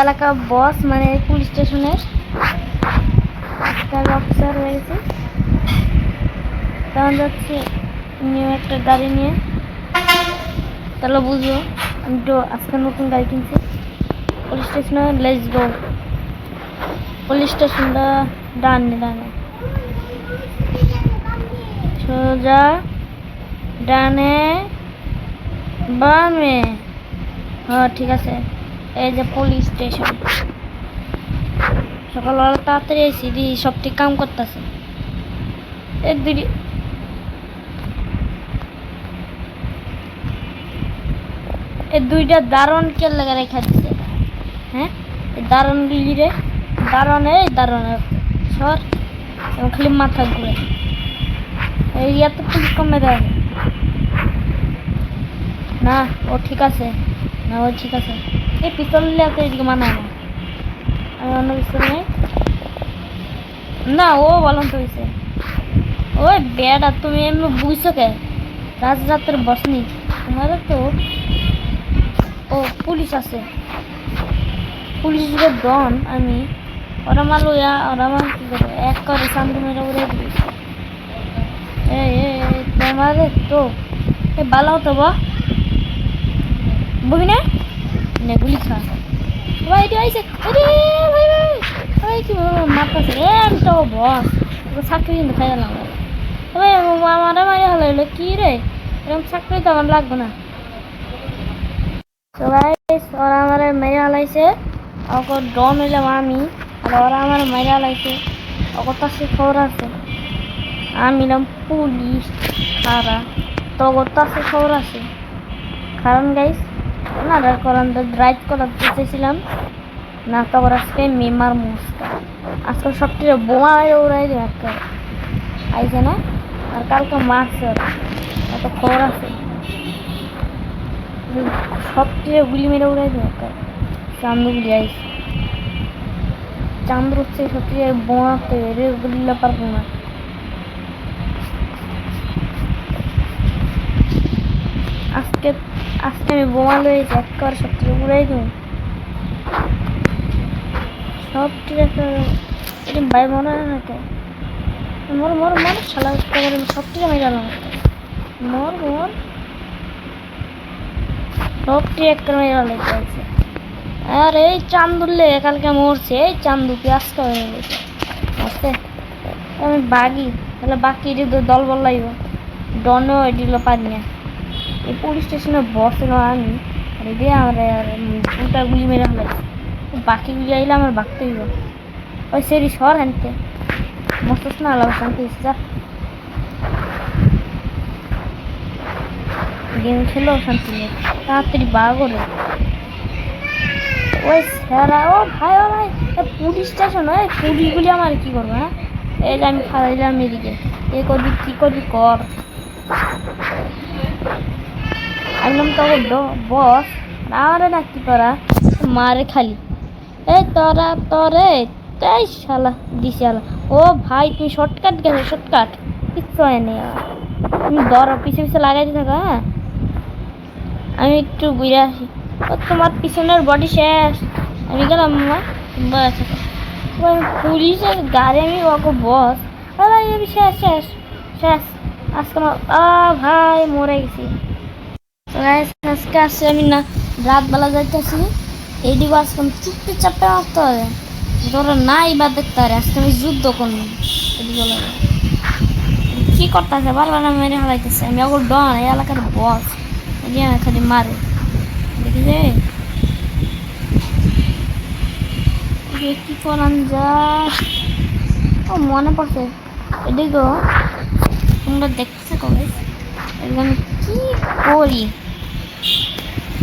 এলাকা বস মানে পুলিশ স্টেশনের অফিসার হয়ে গেছে। তখন যাচ্ছি নিউ একটা গাড়ি নিয়ে। তাহলে বুঝবো আমি তো আজকে নতুন গাড়ি কিনছি। পুলিশ স্টেশনে লেটস গো। পুলিশ স্টেশনটা ডানে সোজা ডানে বামে। হ্যাঁ ঠিক আছে। এই যে পুলিশ স্টেশন। সকালবেলা তাড়াতাড়ি এসি দি সব ঠিক কাম করতেছে। এই দুইটা দারণ কে লাগা রেখা দিছে। হ্যাঁ দারণ গুলি রে দারণ সর খালি মাথা ঘুরে। এই এত পুলিশ কমে দেয় না। ও ঠিক আছে না, ও ঠিক আছে। এই পিস্তল তো এদিকে মানায় না। আমি অন্য পিস্তল নেই না। ও বলুন তো হয়েছে ওই বেটা তুমি এমনি বুঝছো কে? রাজরাতের বসনি তোমার তো। ও পুলিশ আছে, পুলিশের ডন আমি। ওরা মারলো ওরা আমার কি করবো এক করে সামনে মেরে উড়ে দিয়েছে। তোমার তো ভালো হতো বুঝি না গুলি খা ভাই। এটি আইসে ভাই কি মারতেছে আমি তো বস চাকরি কিন্তু খাই গেলাম। ভাই আমার মারি হলো কি রে, এরকম চাকরি তো আমার লাগবে না। তো ভাই ওরা আমার মেরে হালাইছে। ওকে ডন হইলাম আমি, আর ওরা আমার মেরে হালাইছে। ওকে তো সে খবর আছে। আমি নাম পুলিশ সারা তো আছে খবর আছে। কারণ গাইস না ড্রাইভ করার চেয়েছিলাম না। তো আজকে মেমার মুস্কা আজকাল সবচেয়ে বোমা উড়াই দেবে একটা আইছে না। আর কালকে মারছে ওরা, এত খবর আছে। সবচেয়ে গুলি মেরে উড়াই দেবে একটা চান্দু গুলি আইছে। চান্দ্র হচ্ছে সবচেয়ে বোমা গুলিলা পারবো না। আজকে আমি বোমা লয়েছি একবার সবচেয়ে উড়াই দেবো সবচেয়ে ভাই মনে হয় না তো। মর শালা সবচেয়ে মেরে গেলাম মর সবচেয়ে একটা মেরে লাগছে। আর এই চান্দুল্লে কালকে মরছে। এই চান্দুকে আজকে হয়ে গেছে আস্তে। আমি বাগি তাহলে বাকি দল বল লাগব ডনও এডিলো পারি না। এই পুলিশ স্টেশনে বসে আমি রেডি আমরা দুটা গুলি মেরে ফেলাইছি। বাকিগুলি আইলে আমার বাগতে হইব। ওই সেরি সর হানতে মস্ত না আলাদা শান্তি যা গেম খেলো শান্তি নেই তাড়াতাড়ি বাঘ করে। ওই স্যারা ও ভাই পুলিশ স্টেশন ওই পুলিশগুলি আমার কি করবো? হ্যাঁ এই যে আমি খাইলাম এদিকে এ করবি কি করবি কর। একদম তো বস আমারে না কি করা মারে খালি এই তোরা তোরে তাই শালা দিছি শালা। ও ভাই তুমি শর্টকাট গেছো শর্টকাট কিচ্ছু হয়নি। তুমি ধরো পিছে লাগাই থাকো। হ্যাঁ আমি একটু ঘুরে আসি। ও তোমার পিছনের বডি শেষ। আমি গেলাম পুলিশের গাড়ি আমি ওকে বস আমি শেষ শেষ শেষ আজকে ভাই মরে গেছি। আজকে আসছে আমি না রাতবেলা যাইতেছি এইদিকে আজকে আমি চুপটি চাপতে মারতে হবে ধরো নাই বা দেখতে পারে। আজকে আমি যুদ্ধ করবো এদিকে কি করতেছে বারবার মেরে হারাইতেছে। আমি ওগুলো ডন এই এলাকার বস খালি মারে দেখি যে কি করান যায়। ও মনে পড়ছে এদিকে তোমরা দেখতেছে কবে আমি কি করি।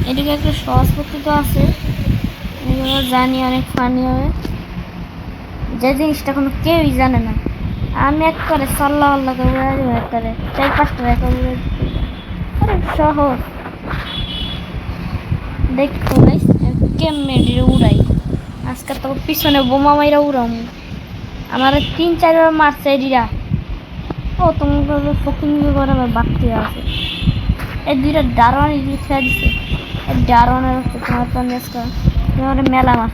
এদিকে একটা সহজ পত্রিকা আছে এগুলো জানি অনেক ফানি হবে। যে জিনিসটা কোনো কেউই জানে না আমি এক করে সাল্লাহ আল্লাহকে উড়াই দেবো এক করে 4-5টা রেখা উড়ে সহজ দেখো কেমনে উড়াই। আজকে তো পিছনে বোমা মাইরা উড়াম আমার 3-4 বার মারছে এডিরা। ও তোমার ফকিং করে আমার বাড়তে আছে এই দুইটা দারোয়ান এগুলো খেয়ে দিছে। ডারনের হচ্ছে তোমার পঞ্চাশটা তোমার মেলা মাছ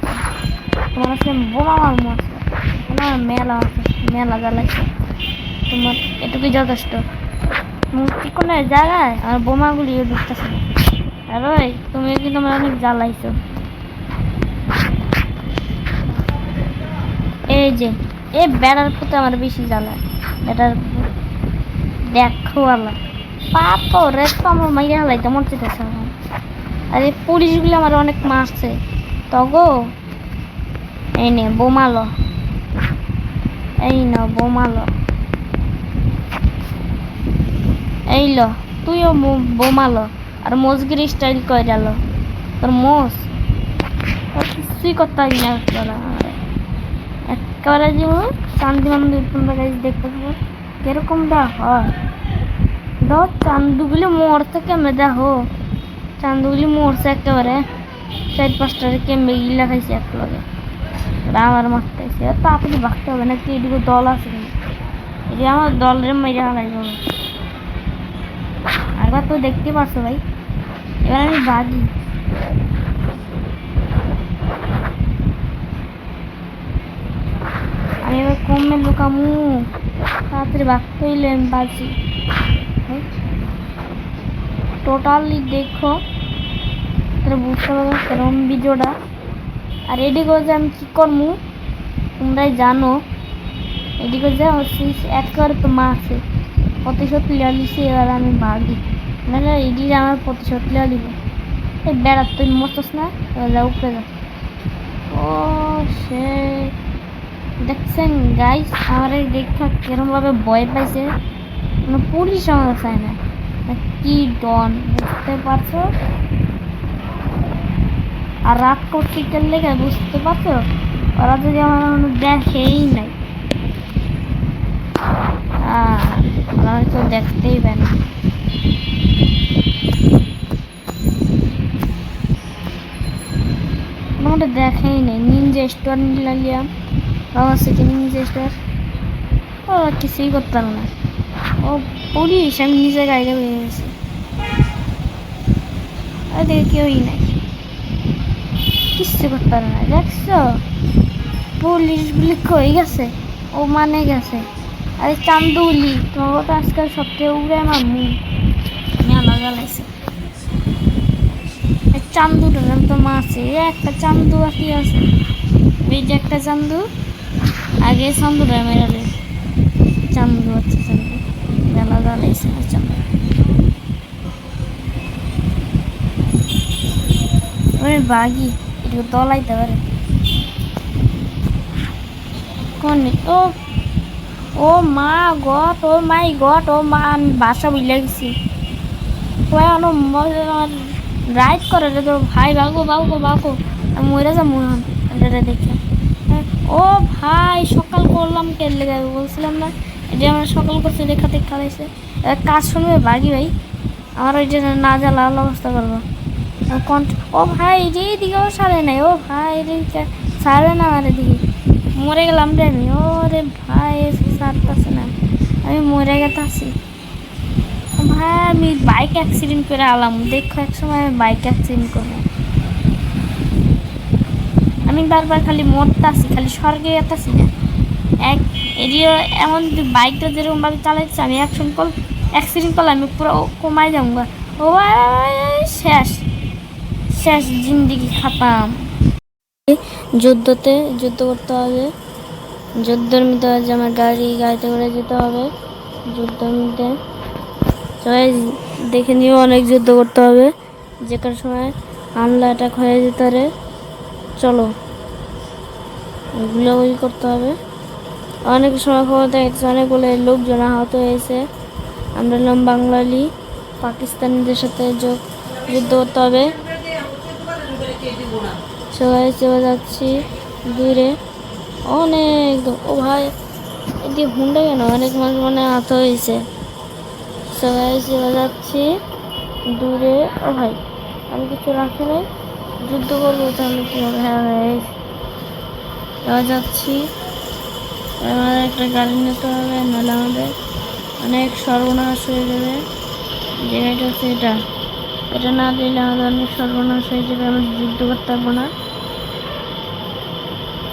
তোমার হচ্ছে বোমা মাছ মাছ তোমার মেলা মাছ মেলা জ্বালাইছে তোমার এটুকুই যথেষ্ট মুক্তি কোনো জায়গায় আর বোমাগুলিও ঢুকতেছে না আর ওই তুমি কিন্তু আমার অনেক জ্বালাইছো এই যে এই বেড়ার প্রতি আমার বেশি জ্বালায় বেড়ার দেখো আল্লাহ পাপ রে তো আমার মাইয়া হালাইতে মন চেতেছে আর এই পুলিশগুলো আমার অনেক মারছে তগো এই নে বোমালো এই না বোমালো এই লো তুইও বোমালো আর মোজগিরি স্টাইল করে গেল তোর মোজ তোর কিছুই করতে পারি না একেবারে যেমন শান্তি মন্দির তোমরা গাইজ দেখতে পাবো কিরকমটা হয় ধর চান্দুগুলি মরছে কেমনে দেখো চান্দুগুলি মরছে একেবারে 4-5টারে কেমবে গিলা খাইছে এক লগে আমার মারতেছে তাড়াতাড়ি ভাগতে হবে নাকি এদিকে দল আছে এটি আমার দলের মেরে হারাইব একবার তো দেখতে পারছো ভাই এবার আমি ভাগি আমি এবার কমে লুকামু তাড়াতাড়ি ভাগতে হইলে আমি বাজি টোটালি দেখো তাহলে বুঝতে পারবো সেরকম ভিডিওটা আর এদিকে যে আমি কী করবো তোমরাই জানো এদিকে যে একেবারে তো মাছে প্রতিশোধ লিয়া লিছি এবার আমি ভাগি নাহলে এদিকে আমার প্রতিশোধ লিয়া লিব এই বেড়ার তুই মরতস না এবার উপরে যা ও সে দেখছেন গাইস আমার এই দেখা কিরমভাবে ভয় পাইছে কোনো পুলিশ আমার চায় না কি ডন বুঝতে পারছো আর রাত করতে লেগে বুঝতে পারছো ওরা যদি আমার দেখেই নাই ওরা হয়তো দেখতেই পায় না ওটা দেখেই নেই নিনজা স্টোর নিলাম বাবা থেকে নিনজা স্টোর ও কিছুই করতে পারো না ও পুলিশ আমি নিজে গাড়িতে বেরিয়ে গেছি আর দেখে কেউই নাই কিচ্ছু করতে পারে না দেখছো পুলিশগুলি কই গেছে ও মানে গেছে আরে চান্দুলি তোমার তো আজকাল সবচেয়ে উড়ে আমার মুখ মেলা জ্বালাইছে চান্দুটার তো মাছে একটা চান্দু কি আছে এই যে একটা চান্দু আগে চান্দুটা মেরালে চান্দু আছে চান্দু মেলা জ্বালাইছে চান্দু ওই বাঘি একটু তলাইতে পারে কোন ও ও মা গট ও মাই গট ও মা আমি বাসা বুঝলে গেছি রাইড করে রে তোর ভাই বাগো বাগো বাগো মরে যা মনে হয় দেখে ও ভাই সকাল করলাম কে লেগে বলছিলাম না এটা আমরা সকাল করছি দেখা দেখা দিয়েছে কাজ শুনবে বাগি ভাই আমার ওই যে না যা লাল অবস্থা করবো ও ভাই রে দিকেও সারে নাই ও ভাই রে সারে না আমার দিকে মরে গেলাম রে আমি ও রে ভাই সারতেছে না আমি মরে গেছি ভাই আমি বাইক অ্যাক্সিডেন্ট করে আলাম দেখো এক সময় আমি বাইক অ্যাক্সিডেন্ট করবো আমি বারবার খালি মরতাছি খালি স্বর্গে যেতেছি না এক এরিয়া এমন বাইকটা যেরকমভাবে চালাইছে আমি অ্যাক্সিডেন্ট করলে আমি পুরো কমায় যাবো ও শেষ শেষ জিন্দিগি খাতাম যুদ্ধ করতে হবে যুদ্ধের মধ্যে আছে আমার গাড়িতে করে যেতে হবে যুদ্ধের মধ্যে সবাই দেখে নিও অনেক যুদ্ধ করতে হবে যে কোনো সময় হামলা অ্যাটাক হয়ে যেতে পারে চলো গুলোগুলি করতে হবে অনেক সময় খবর দেখেছে অনেকগুলো লোকজন আহত হয়েছে আমরা হলাম বাঙালি পাকিস্তানিদের সাথে যুদ্ধ করতে হবে সবাই চলে যাচ্ছি দূরে অনেক ও ভাই এটি হুন্ডা কেন অনেক মানুষ মানে আহত হয়েছে সবাই চলে যাচ্ছি দূরে ও ভাই আমি কিছু রাখি নাই যুদ্ধ করবো তাহলে কি হবে হ্যাঁ যাচ্ছি আমার একটা গাড়ি নিতে হবে নাহলে আমাদের অনেক সর্বনাশ হয়ে যাবে যে গাড়িটা হচ্ছে এটা এটা না দিলে আমাদের অনেক সর্বনাশ হয়ে যাবে, আমরা যুদ্ধ করতে পারবো না।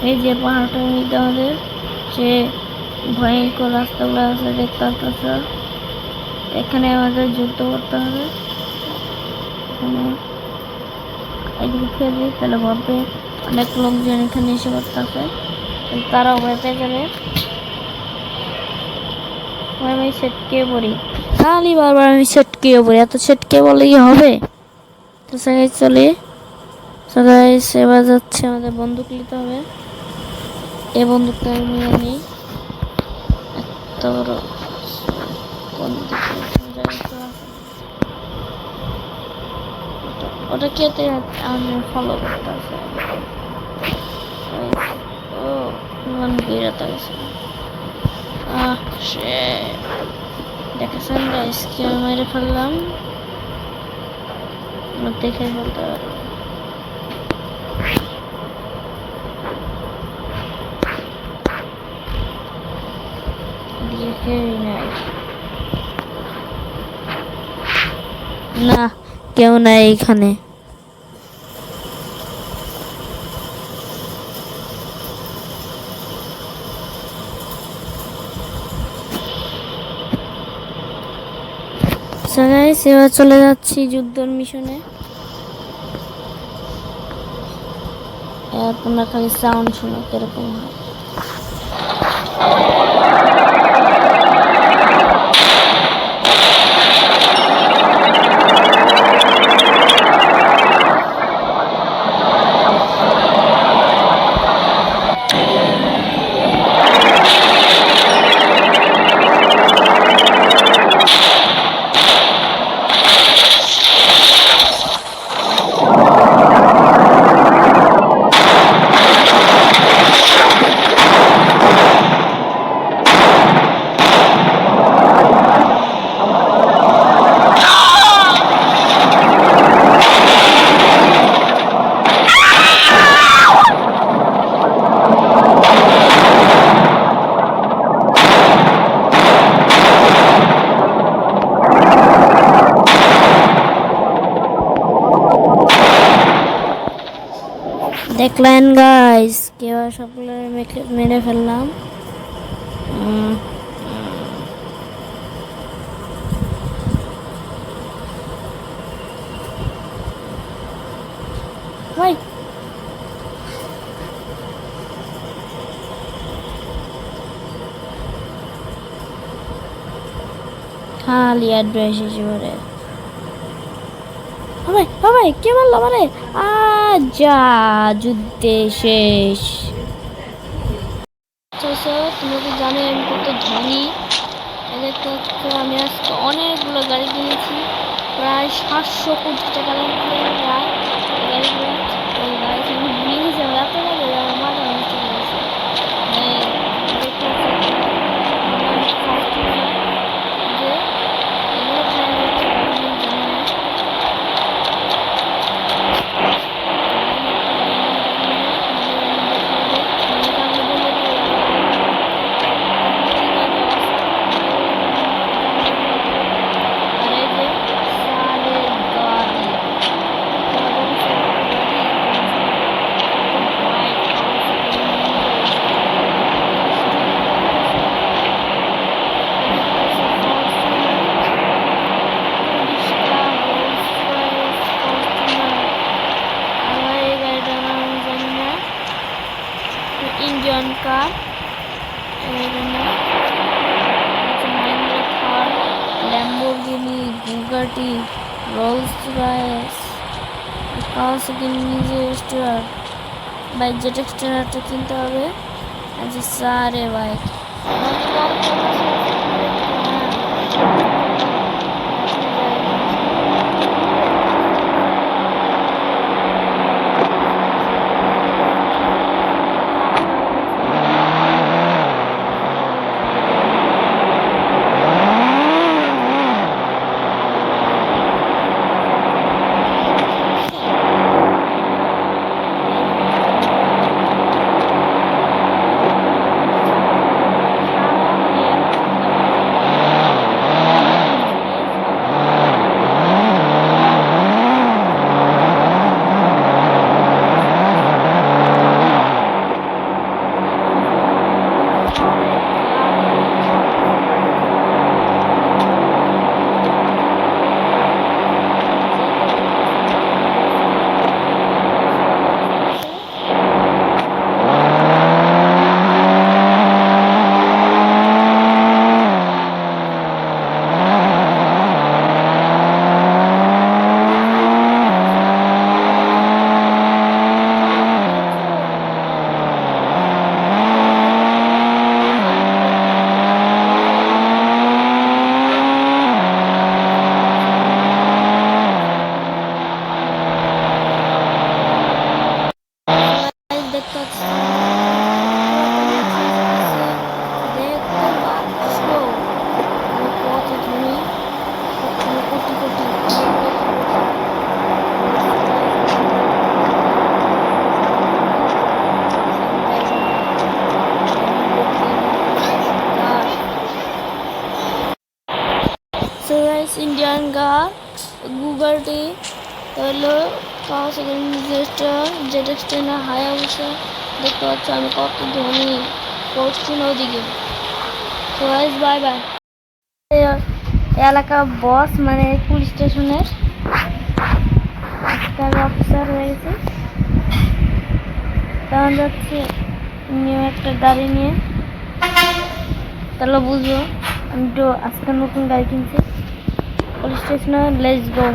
এই যে পাহাড়টার মধ্যে আমাদের যে ভয়ঙ্কর রাস্তাগুলো আছে দেখতে পাচ্ছ, এখানে আমাদের যুদ্ধ করতে হবে। এদিকে ফেলি তাহলে ভাববে অনেক লোকজন এখানে এসে করতেছে, তারাও ভয় পেয়ে যাবে। আমি ছেটকে পড়ি, খালি বারবার আমি ছেটকে পড়ি, এত ছেটকে বলে কি হবে? তো সবাই চলে সবাই সেবা যাচ্ছে, আমাদের বন্দুক নিতে হবে। এই বন্দুকটা আমি নিয়ে নিই। এত বড় বন্দুক ওটা কে আমি ফলো করতে আছে। ও বিরত গেছে। দেখেছেন গাইস কি মেরে ফেললাম, দেখে ফেলতে পারবো। না কেউ নাই এখানে। এবার চলে যাচ্ছি যুদ্ধর মিশনে। তোমরা খালি সাউন্ড শোনো কিরকম হয়। দেখলেন গাইস কেউ সকলে মেরে ফেললাম। ভাই খালি অ্যাড্রেস হিসেবে ভাই কে মারলো মানে যা যুদ্ধে শেষ। তোমরা তো জানো আমি কত ধনী। আমি আজকে অনেকগুলো গাড়ি কিনেছি, প্রায় 700 কোটি টাকা গাড়িগুলো। ওই গাড়ি আমি নিয়েছি, আমি এত গাড়ি আমার মাথা নষ্ট করেছে। Indian car, Lamborghini, Bugatti, Rolls Royce, Kawasaki নিজে স্টার। বাইক জেট এক্সটেরারটা কিনতে হবে। আচ্ছা সারে বাইক দেখতে পাচ্ছি দেখতে পাচ্ছ কত তুমি কোটি কোটি इंडियन गार गूगल হলো 5 সেকেন্ড জেটেক্সটা না হায়া বসে দেখতে পাচ্ছ আমি কত ধনী পড়ছি ওদিকে। তো গাইস বাই বাই। এলাকা বস মানে পুলিশ স্টেশনের একটা অফিসার হয়ে গেছে, তখন যাচ্ছে নিউ একটা গাড়ি নিয়ে। তাহলে বুঝবো আমি তো আজকে নতুন গাড়ি কিনছি। পুলিশ স্টেশনে লেটস গো।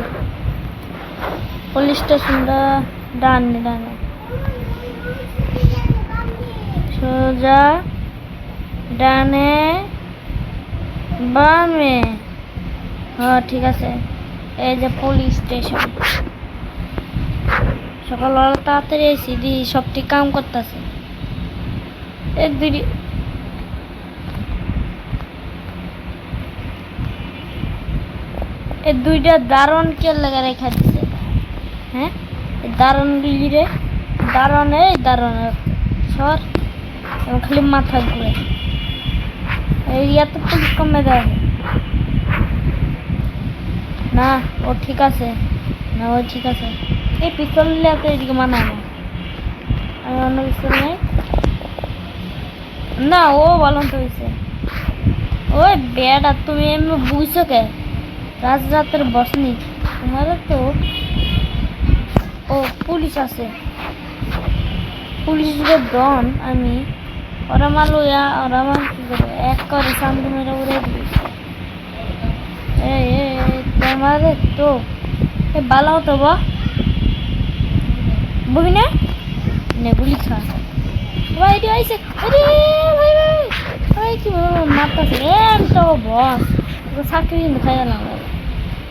পুলিশ স্টেশনটা ডানে ডানে সোজা ডানে বামে। হ্যাঁ ঠিক আছে, এই যে পুলিশ স্টেশন। সকালবেলা তাড়াতাড়ি এসি দি সবটি কাম করতেছে। এক দুই এই দুইটা দারুণ কে লাগা রেখা দিছে। হ্যাঁ দারুণ গুলি রে দারুণ এই দারুণ সর খালি মাথা ঘুরে এই এত পুলিশ কমে দেয় না। ও ঠিক আছে না, ও ঠিক আছে। এই পিস্তল নিলে এত এদিকে মানায় না, আমি অন্য পিস্তল নেই না। ও বলুন তো হয়েছে ওই বেটা তুমি এমনি বুঝছো কে? রাতের বসনি তোমার তো। ও পুলিশ আছে, পুলিশের ডন আমি। ওরা মারলো ওরা আমার কি করবো এক করে সামনে মেরে উড়ে দিয়েছে। তোমার তো বালাও তো বুঝি না গুলি খা ভাই আইসে। আরে ভাই ভাই ভাই কি মারতেছে তো বস চাকরি কিন্তু খাই গেলাম।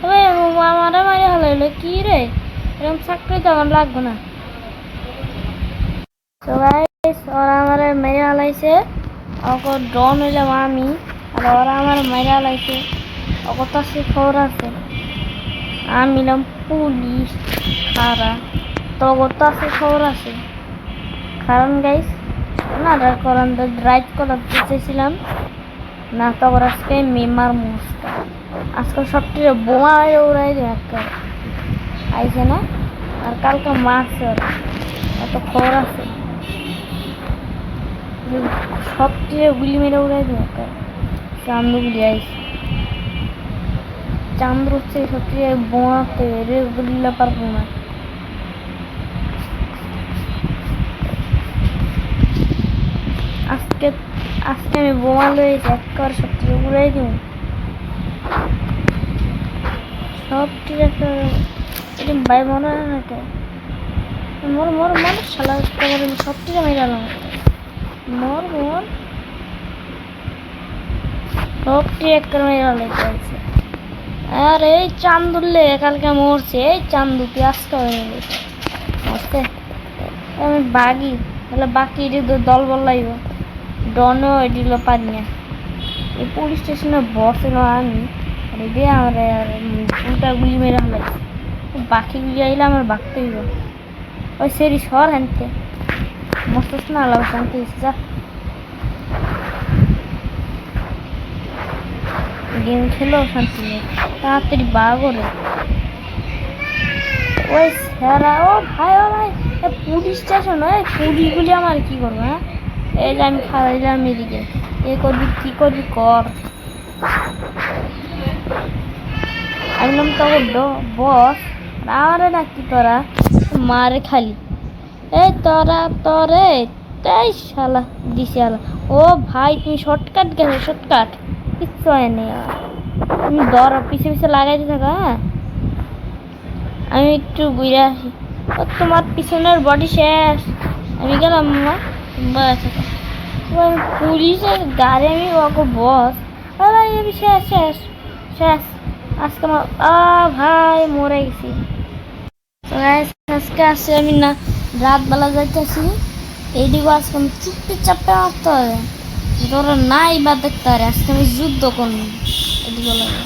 তবে আমারে মারি হলো কি রে, এরকম চাকরি তো আমার লাগবে না। তো গাইস ওরা আমার মেরে হালাইছে, ওকে ডন হইলাম আমি, আর ওরা আমার মেরে হালাইছে। ওকে তো সে খবর আছে আমি নাম পুলিশ খারা, তো ওর তো আছে খবর আছে। কারণ গাইস না কারণ ড্রাইভ করাতে চেয়েছিলাম না, তো ওর আজকে মেমার মুস্তা আজকে সবটিরে বোমা উড়াই দেয় একটা আইছে না। আর কালকে মারছে ওরা, এত খবর আছে সবটিরে গুলি মেরে উড়াই দেয় একটা। চান্দু গুলি আইছে, চান্দ্র হচ্ছে সবটিরে বোমাতে রে গুলিলা পারবো না। আজকে আজকে আমি বোমা লয়েছি একবার সবটিরে উড়াই দিব সবটির একটা ভাই মনে হয় না তো মোর মোর মন শালা সবটিরে মেরালাম মোর মোর সবটি একটা মেরালে চলছে। আর এই চান্দুল্লে কালকে মরছে, এই চান্দু তুই আজকে হয়ে গেছে আস্তে আমি বাগি তাহলে বাকি এটি দল বল লাগব ডনও এটিগুলো পারি না। এই পুলিশ স্টেশনে বসেছিল আমি রেডি আমার দুটা গুলি মেরে হলো, বাকি গুলি আইলে আমার বাঁকতে হইব। ওই সেরি সর হানতে মস্ত না আলাপ শান্তি যা গেম খেলো শান্তি নেই তাড়াতাড়ি বাগরে। ওই স্যারা ও ভাই পুলিশ স্টেশন ওই পুলিশগুলি আমার কি করবো? হ্যাঁ এই যে আমি খাওয়াইলাম এদিকে এ করবি কি করবি কর। একদম তো বস আমারে ডাকি তোরা মারে খালি এই তোরা তোরে তাই শালা দিছে আলা। ও ভাই তুমি শর্টকাট গেছো শর্টকাট কিচ্ছু হয়নি, তুমি দর পিছে পিছে লাগাই দিয়ে থাকো। হ্যাঁ আমি একটু ঘুরে আসি, তোমার পিছনের বডি শেষ আমি গেলাম পুলিশের গাড়ি আমি ওকে বস আমি শেষ শেষ শেষ আজকে ভাই মরে গেছি। আজকে আসছে আমি না রাতবেলা যাইতেছি এইদিকে আজকে আমি চুপটি চাপটা মারতে হবে, তোরা নাই বা দেখতে পারে আজকে আমি যুদ্ধ করবো। এদিকে লাগে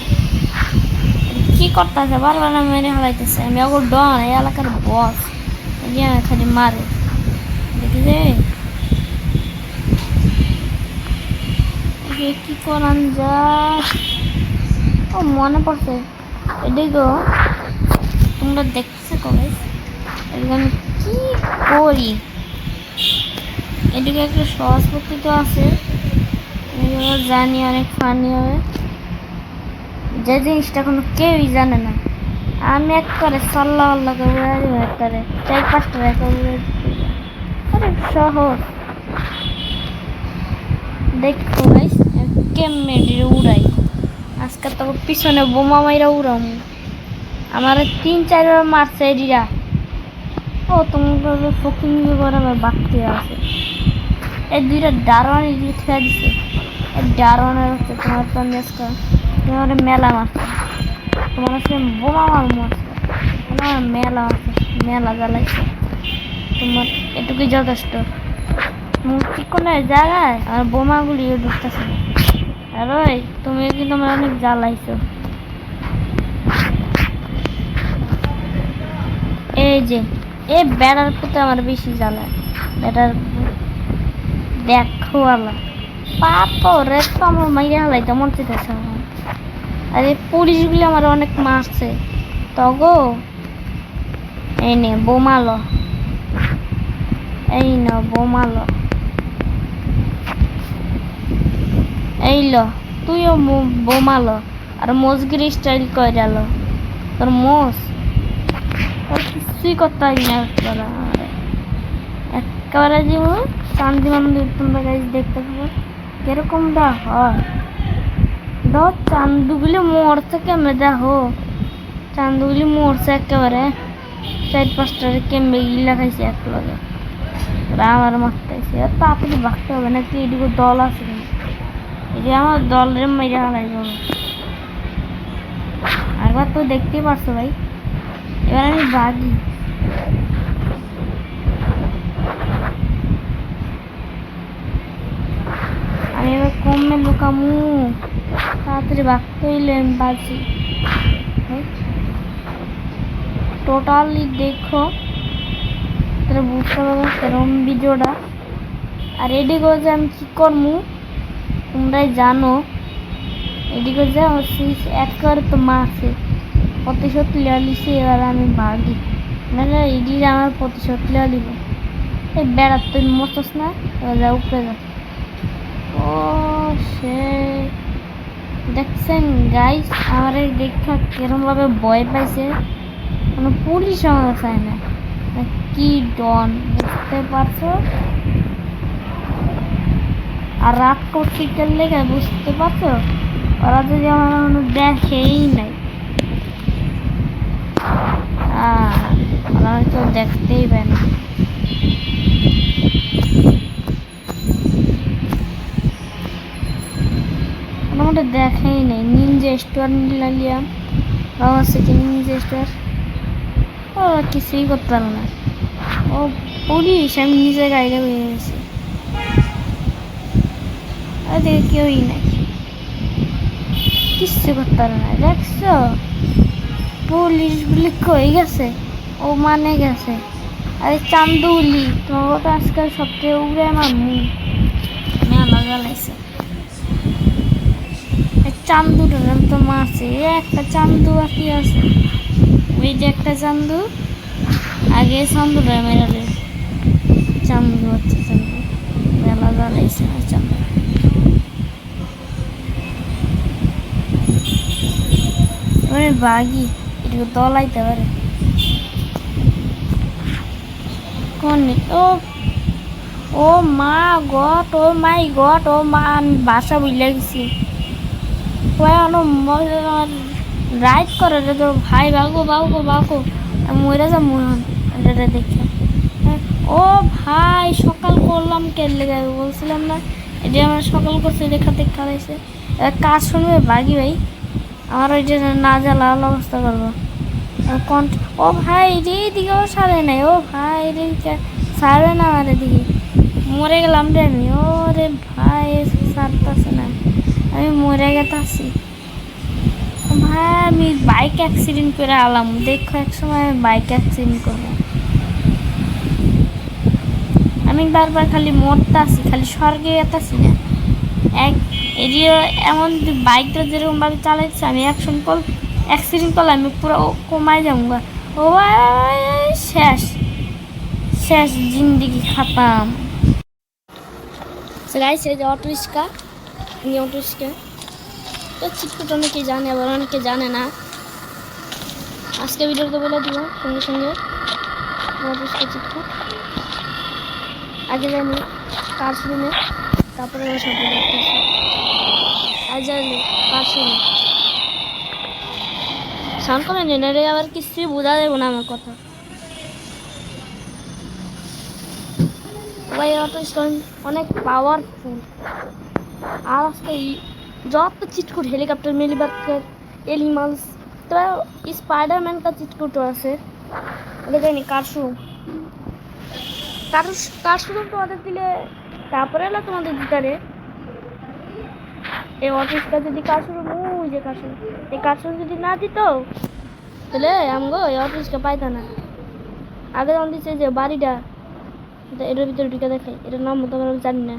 কি করতেছে, বারবার মেরে হারাইতেছে। আমি ওগুলো ডন, এই এলাকার বস, খালি মারে দেখি যে কি করান যায়। ও মনে পড়ছে, এদিকে তোমরা দেখতেছো কবে এদিকে আমি কি করি। এদিকে একটা সহজ পদ্ধতি আছে, জানি অনেক ফানি হবে, যে জিনিসটা কোনো কেউই জানে না। আমি এক করে সাল্লাহ আল্লাহকে উড়াই দিব, এক করে 4-5টা রেখে উড়াই দিতে। আরে সহজ, দেখো গাইস কেমনে উড়াই। আজকে তো পিছনে বোমা মাইরা উড়াম। আমার 3-4 বার মারছে এডিরা। ও তোমার ফকিং করে আমার বাড়তে আছে। এই দুইটা ডারওয়ান এদিকে খেয়ে দিছে। এই ডারওয়ানের হচ্ছে তোমার আজকে তোমার মেলা মারছে, তোমার আজকে বোমা মারছে, তোমার মেলা আছে, মেলা জ্বালাইছে। তোমার এটুকুই যথেষ্ট। মূর্তি কোনো জায়গায় আর বোমাগুলি ঢুকতেছে না। আর ওই তুমি কিন্তু আমার অনেক জ্বালাইছো। এই যে এই বেড়ার প্রতি আমার বেশি জ্বালায়। বেড়ার দেখো আলা পাপা রে তো আমার মাইয়া হালাইতে মন চাইতেছে আমার। আর এই পুলিশগুলি আমার অনেক মারছে। তগো এই নে বোমালো, এই না বোমালো, এই লো তুইও বোমালো। আর মোজগিরি স্টাইল করে আলো তোর মোজ, তোর কিছুই করতে পারবি না। একেবারে যেমন চান্দি মন্দির তোমরা গাইজ দেখতে পাবো কিরকমটা হয়। ধর চান্দুগুলি মরছে কেমনে, দেখো চান্দুগুলি মরছে একেবারে 4-5টার কেমবে গিলা খাইছে এক লগে। আমার মারতেছে আর তাড়াতাড়ি ভাগতে হবে নাকি এদিকে দল আছে, এই আমার দলের মেরে হারাই যাবো। একবার তো দেখতেই পারছো ভাই, এবার আমি ভাগি। আমি এবার কমে লুকামু, তাড়াতাড়ি ভাগতে হইলে আমি বাজি। টোটালি দেখো তাহলে বুঝতে পারবো সেরকম ভিডিওটা। আর এদিকে যে আমি কি করবো তোমরাই জানো। এদিকে যে আমার সুইচ একবারে তো মারছে, প্রতিশোধ লিয়া লিছি। এবার আমি ভাগি, মানে এদিকে আমার প্রতিশোধ লিয়া লিব। এই বেড়ার তুই মরছস না, এবার যা উপরে যা। ও সে দেখছেন গাইস আমার এই দেখা কিরম ভাবে ভয় পাইছে, কোনো পুলিশ আমার চায় না। কি ডন বুঝতে পারছো, আর রাত করতে লেগে বুঝতে পারছো। ওরা যদি আমার কোনো দেখেই নাই, ওরা হয়তো দেখতেই পায় না। মোটামুটি দেখেই নেই। নিনজা স্টোর নিলাম, বাবা থেকে নিনজা স্টোর, ও কিছুই করতে পারো না। ও পুলিশ, আমি নিজে গাড়িটা বেরিয়ে গেছি, আর দেখে কেউই নাই, কিচ্ছু করতে পারো না। দেখছো পুলিশগুলি কই গেছে, ও মানে গেছে। আরে চান্দুলি তোমার তো আজকাল সবচেয়ে উড়ে আমার মুখ মেলা জ্বালাইছে। চান্দুটা তো মারছে, একটা চান্দু বাকি আছে, ওই যে একটা চান্দু আগে চান্দুটা মেরালে। চান্দু হচ্ছে চান্দু মেলা জ্বালাইছে না চান্দু। এবারে বাগি এটুকু দলাইতে পারে কোন। ও ও মা গট, ও মাই গট, ও মা আমি বাসা বুঝলে গেছি। রাইড করে তো ভাই, বাগো বাগো বাগো মরে যা মহান এটা দেখে। ও ভাই সকাল করলাম কে লেগে বলছিলাম না, এটা আমরা সকাল করছে দেখা দেখা হয়েছে। কাজ শুনবে বাগি ভাই, আমার ওই যে না জ্বালা অবস্থা করবো। ও ভাই রে দিকেও সারে নাই, ও ভাই রে সারে না আমার এদিকে। মরে গেলাম রে আমি। ওরে ভাই সারতাছে না, আমি মরে গেতাছি ভাই। আমি বাইক অ্যাক্সিডেন্ট করে আলাম, দেখো এক সময় আমি বাইক অ্যাক্সিডেন্ট করবো। আমি বারবার খালি মরতাছি, খালি স্বর্গে যেতাছি না। এক এরিয়া এমন বাইকটা যেরকমভাবে চালাইছে, আমি অ্যাক্সিডেন্ট করলে আমি পুরো কমাই যাবো। ও ভাই শেষ শেষ, জিন্দিগি খাতাম। গাইস এই যে অটো রিক্সা, অটো রিক্সা তো চিটকুট অনেকে জানে, আবার অনেকে জানে না। আজকে ভিডিওতে বলে দিব সঙ্গে সঙ্গে অটো রিক্সা চিটকুট। আগে জানি কার শুরুমে, তারপরে সব দেখতেছি। আজ জানি কার শুরু সাউন্ড করে নেনে রে, আবার কিছুই বোঝা যাবে না আমার কথা। ভাই অটো রিক্সা অনেক পাওয়ারফুল। আর আজকে যত চিটকুট হেলিকপ্টার মিলিবাগ এনিমালস, তো স্পাইডারম্যান का চিটকুট আছে। ওটা জানি কার শুরু, কার শুরু তোমাদের দিলে তারপরে এলো তোমাদের দিতারে। এই অফিসটা যদি কার শুরু, ওই যে কার শুরু, এই কার শুরু যদি না দিত তাহলে আমগো এই অফিসটা পাইতা না। আগে যখন দিচ্ছে যে বাড়িটা, এটার ভিতরে ঢুকে দেখাই, এটার নাম তো আমরা জানি না।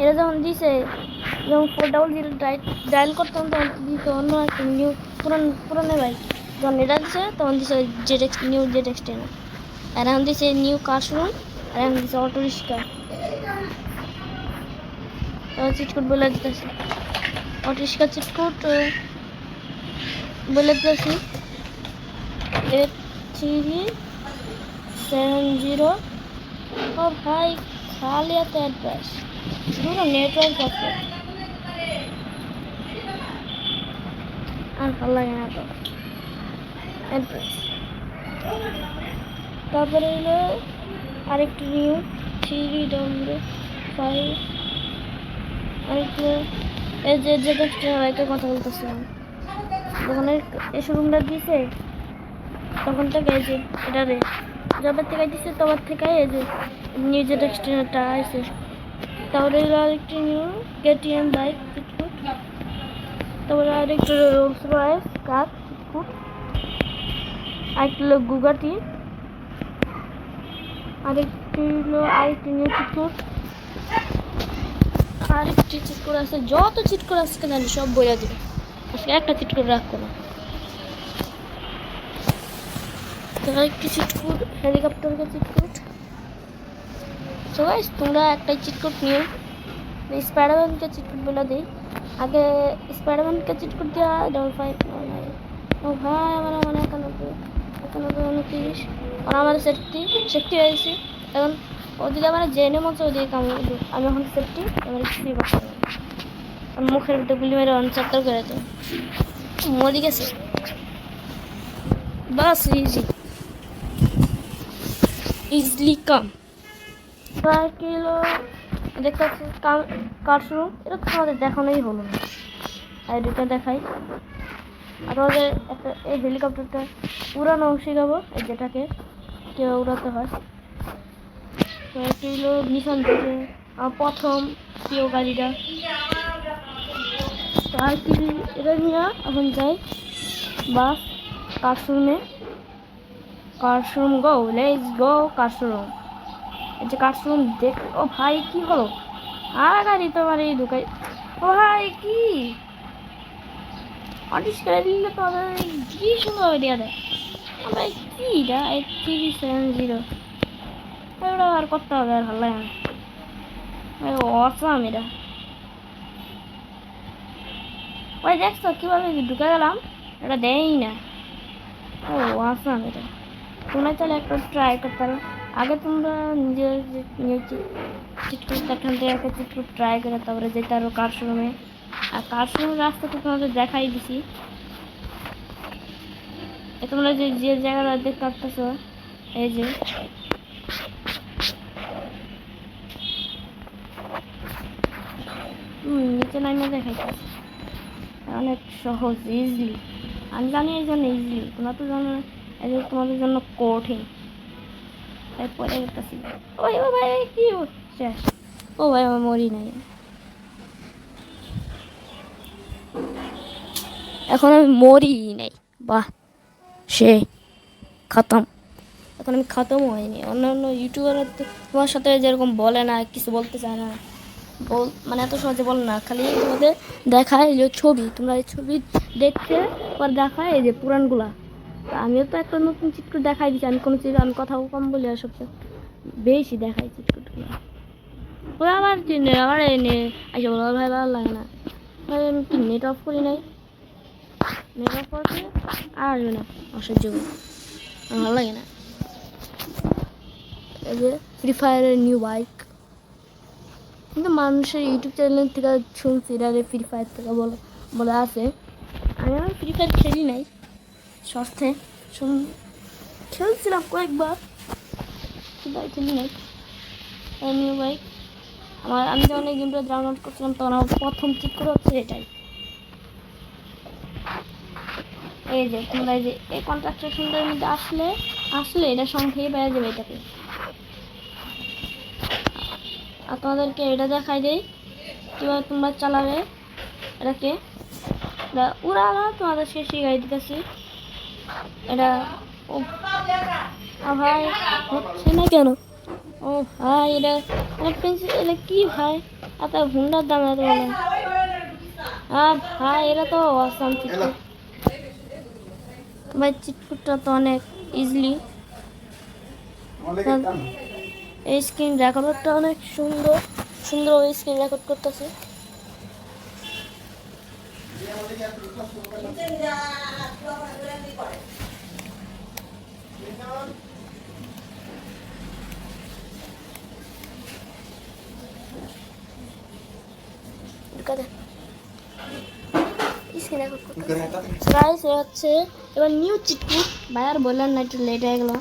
এরা যখন দিছে, যখন 400 ডায়াল করতাম তখন দিছে অন্য একটা নিউ পুরানো বাইক। যখন এটা দিছে তখন দিছে নিউ জেড এক্স 10। আর এখন দিছে নিউ কাশরুম, আর এখন দিছে অটো রিক্সা। চিটকুট বলে দিতেছি, অটো রিক্সা চিটকুট বলে দিতেছি। 8370। ও ভাই খালি এত অ্যাড্রেস, পুরো নেটওয়ার্ক আছে আর ভালো লাগে না তো অ্যাড্রেস। তারপরে হলো আরেকটু নিউ 3W5। আরেকটু এই যে একটা কথা বলতেছিলাম, যখন এই শোরুমটা দিয়েছে তখন থেকে এই যে এটা রে জবের থেকে দিচ্ছে, তোমার থেকে এই যে নিউ জেড এক্সটেনটা আছে। তারপরে আরেকটি নিউ কেটিএম বাইক চিটকুট। তারপরে আরেকটু রোলস রয়েস কার চিটকুট। আরেকটি হলো গুগাটি। আরেকটি হলো আরেকটি নিউ চিটকুট। আরেকটি চিটকুট আছে, যত চিটকুট আছে জানি সব বইয়া দিবে, আজকে একটা চিটকুট রাখবো না। আরেকটি চিটকুট হেলিকপ্টারকে চিটকুট। তো গাইস তোমরা একটাই চিটকুট নিও। স্পাইডারম্যানকে চিটকুট বলে দিই। আগে স্পাইডারম্যানকে চিটকুট দেওয়া 5599। ও ভাই আমার 91 29 আর আমাদের সেফটি হয়েছে। এখন ওদিকে আমার জেনে মতো ওদিকে কামড়, আমি এখন সেফটি আমার কিছুই করতে পারি। মুখের ভিতরে গুলি মেরে অনচাত্তর করে দেয়, মরে গেছে বাস। ইজলি কাম কিলো দেখতে পাচ্ছি কাশরুম। এটা তো আমাদের দেখানোই হলো না, আর এটা দেখাই। আর ওদের একটা এই হেলিকপ্টারটা উড়ানো শেখাবো, এই যেটাকে কেউ উড়াতে হয়। তো একটি হলো নিশান থেকে আমার প্রথম প্রিয় গাড়িটা। তো আর কি এটা নিয়ে এখন যাই বাস কাশরুমে। কাশরুম গো, লেটস গো কাশরুম। এই যে কাশরুম দেখ। ও ভাই কি হলো, আর গাড়ি তোমার এই ঢুকাই। ও ভাই কি অটিস করে দিলে তো কি সুন্দর এরিয়া দেয়। ভাই কি এটা 8370 এগুলো আর করতে হবে, আর ভালো লাগে না ভাই। অসাম এটা ভাই, দেখছো কীভাবে ঢুকে গেলাম, এটা দেয়ই না। ও অসাম এটা, তোমরা চাইলে একটা ট্রাই করতে পারো। আগে তোমরা নিজের চিটকুট এখান থেকে একটা চিটকুট ট্রাই করে তারপরে যেতে আরো কাশরুমে। আর কাশরুমের রাস্তা তো তোমাদের দেখাই দিছি। তোমরা যে যে জায়গাটা দেখতে পাচ্ছ এই যে নিচে নামে দেখাইতেছে, অনেক সহজ ইজিলি। আমি জানি এই জন্য ইজিলি, তোমরা তো জানো এই যে তোমাদের জন্য কঠিন। পরে গেছি। ওই ও ভাই কি শেষ। ও ভাই আমার মরি নাই, এখন আমি মরি নাই। বাহ সে খতম। এখন আমি খতম হয়নি। অন্যান্য ইউটিউবাররা তো তোমার সাথে যেরকম বলে না, কিছু বলতে চায় না, মানে এত সহজে বলে না, খালি তোমাদের দেখায় যে ছবি, তোমরা এই ছবি দেখছে পর দেখায় এই যে পুরানগুলা। তা আমিও তো একটা নতুন চিত্র দেখাই দিচ্ছি। আমি কোনো চিত্র, আমি কথাও কম বলি আর সবচেয়ে বেশি দেখাই চিত্রগুলো। ওরা আবার আবার এনে আইসা বলো ভাই ভালো লাগে না, ভাই আমি কি নেট অফ করি নাই, নেট অফ করতে আর আসবে না, অসহ্য আমার ভালো লাগে না। এই যে ফ্রি ফায়ারের নিউ বাইক, কিন্তু মানুষের ইউটিউব চ্যানেল থেকে শুনছি এটা ফ্রি ফায়ার থেকে বলে আছে। আমি আমার ফ্রি ফায়ার খেলি নাই, সস্তে খেলছিলাম কয়েকবার, কিন্তু খেলি নাই। নিউ বাইক আমি যখন এই গেমটা ডাউনলোড করছিলাম তখন আমার প্রথম চিত্র হচ্ছে এটাই। এই যে তোমরা এই যে এই কন্ট্রাকশনটার মধ্যে আসলে এটা সংখ্যাই পেয়ে যাবে এটাকে। আর তোমাদেরকে এটা দেখাই দেই কীভাবে তোমরা চালাবে এটাকে। উড়ানো তোমাদেরকে শিখাই দিতেছি। এটা ও ভাই হচ্ছে না কেন? ও ভাই এটা পেন্সিল, এটা কি ভাই এত হুন্ডার দাম এত বলে? ভাই এটা তো অসাম চিটকুট ভাই, চিটকুটটা তো অনেক ইজিলি। এই স্ক্রিন রেকর্ডটা অনেক সুন্দর ওই স্ক্রিন রেকর্ড করতেছে। হচ্ছে এবার নিউ চিটকুট ভাই, আর বললেন না একটু লেট হয়ে গেল,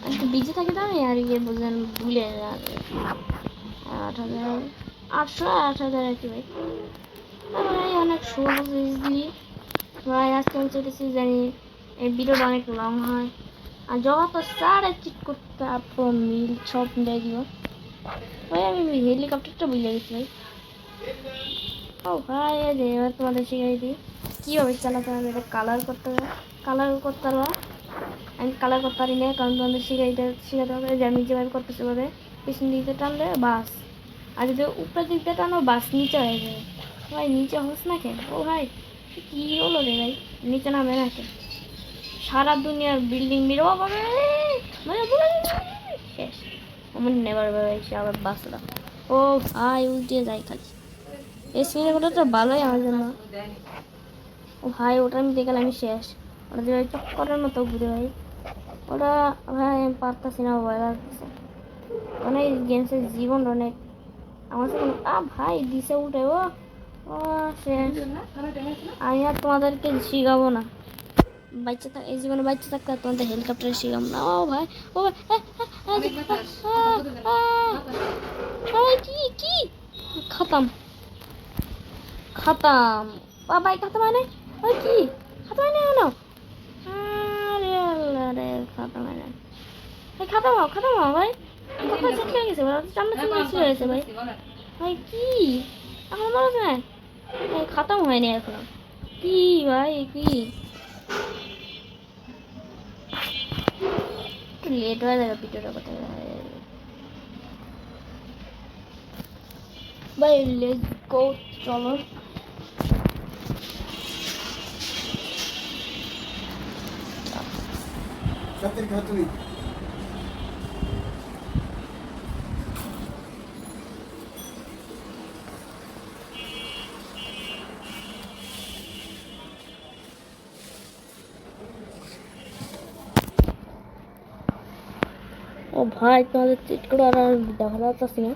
একটু বিজি থাকি তো আমি, আর গিয়ে বললেন ভুলে 8,000 আর কি ভাই। ভাই অনেক সহজ ইজিলি ভাই। আজকে আমি চেয়েছি জানি এই ভিডিওটা অনেক লং হয়, আর যত সারে চিটকুট তারপর মিল সব মিলাই দিব ভাই। আমি হেলিকপ্টারটা বুঝে গেছি ভাই। ও ভাই এই যে এবার তোমাদের শিখাই দিই কীভাবে চালাতে হবে। এটা কালার করতে হবে, আমি কালার করতে পারি না, কারণ তোমাদের শিখাতে হবে যে আমি যেভাবে করতেছি ভাবে পিছন দিকে টানলে বাস, আর যদি উপরের দিক দিয়ে টানো বাস নিচে হয়ে যাবে। ভাই নিচে হোস না কেন? ও ভাই কী হলো রে ভাই, নিচে নামে না কেন? সারা দুনিয়ার বিল্ডিং মিরবা পাবে শেষ, আমার নেবার ভাই সে আবার বাসরা। ও ভাই উল্টে যায় খালি। এই সিনেমাটা তো ভালোই আমার জন্য। ও ভাই ওটা আমি দেখলাম আমি শেষ, ওটা যে চক্করের মতো ঘুরে ভাই, ওটা ভাই আমি পারতাছি না, ভয় লাগতেছে। অনেক গেমসের জীবন অনেক আমার সাথে ভাই দিছে উঠে। ও শেষ, আমি আর তোমাদেরকে শিখাবো না। এই জীবনে বাচ্চা থাকতে তোমাদের হেলিকপ্টারে শিখাবো না। ও ভাই কি খতম ভাই, খতম হয় না ওই কি খতম হয় না কেন? আরে আল্লাহ রে, খতম হয় না ভাই, খতম হও ভাই। কথা চেক হয়ে গেছে চামড়া চলে গেছে ভাই। ভাই কি এখন বলো না খতম হয়নি এখনো? কি ভাই কি লেট হয়ে যাবে ভিডিওটা কথা ভাই। লেটস গো, চলো। ও ভাই তোমাদের চিট করে আর দেখা যাচ্ছে না।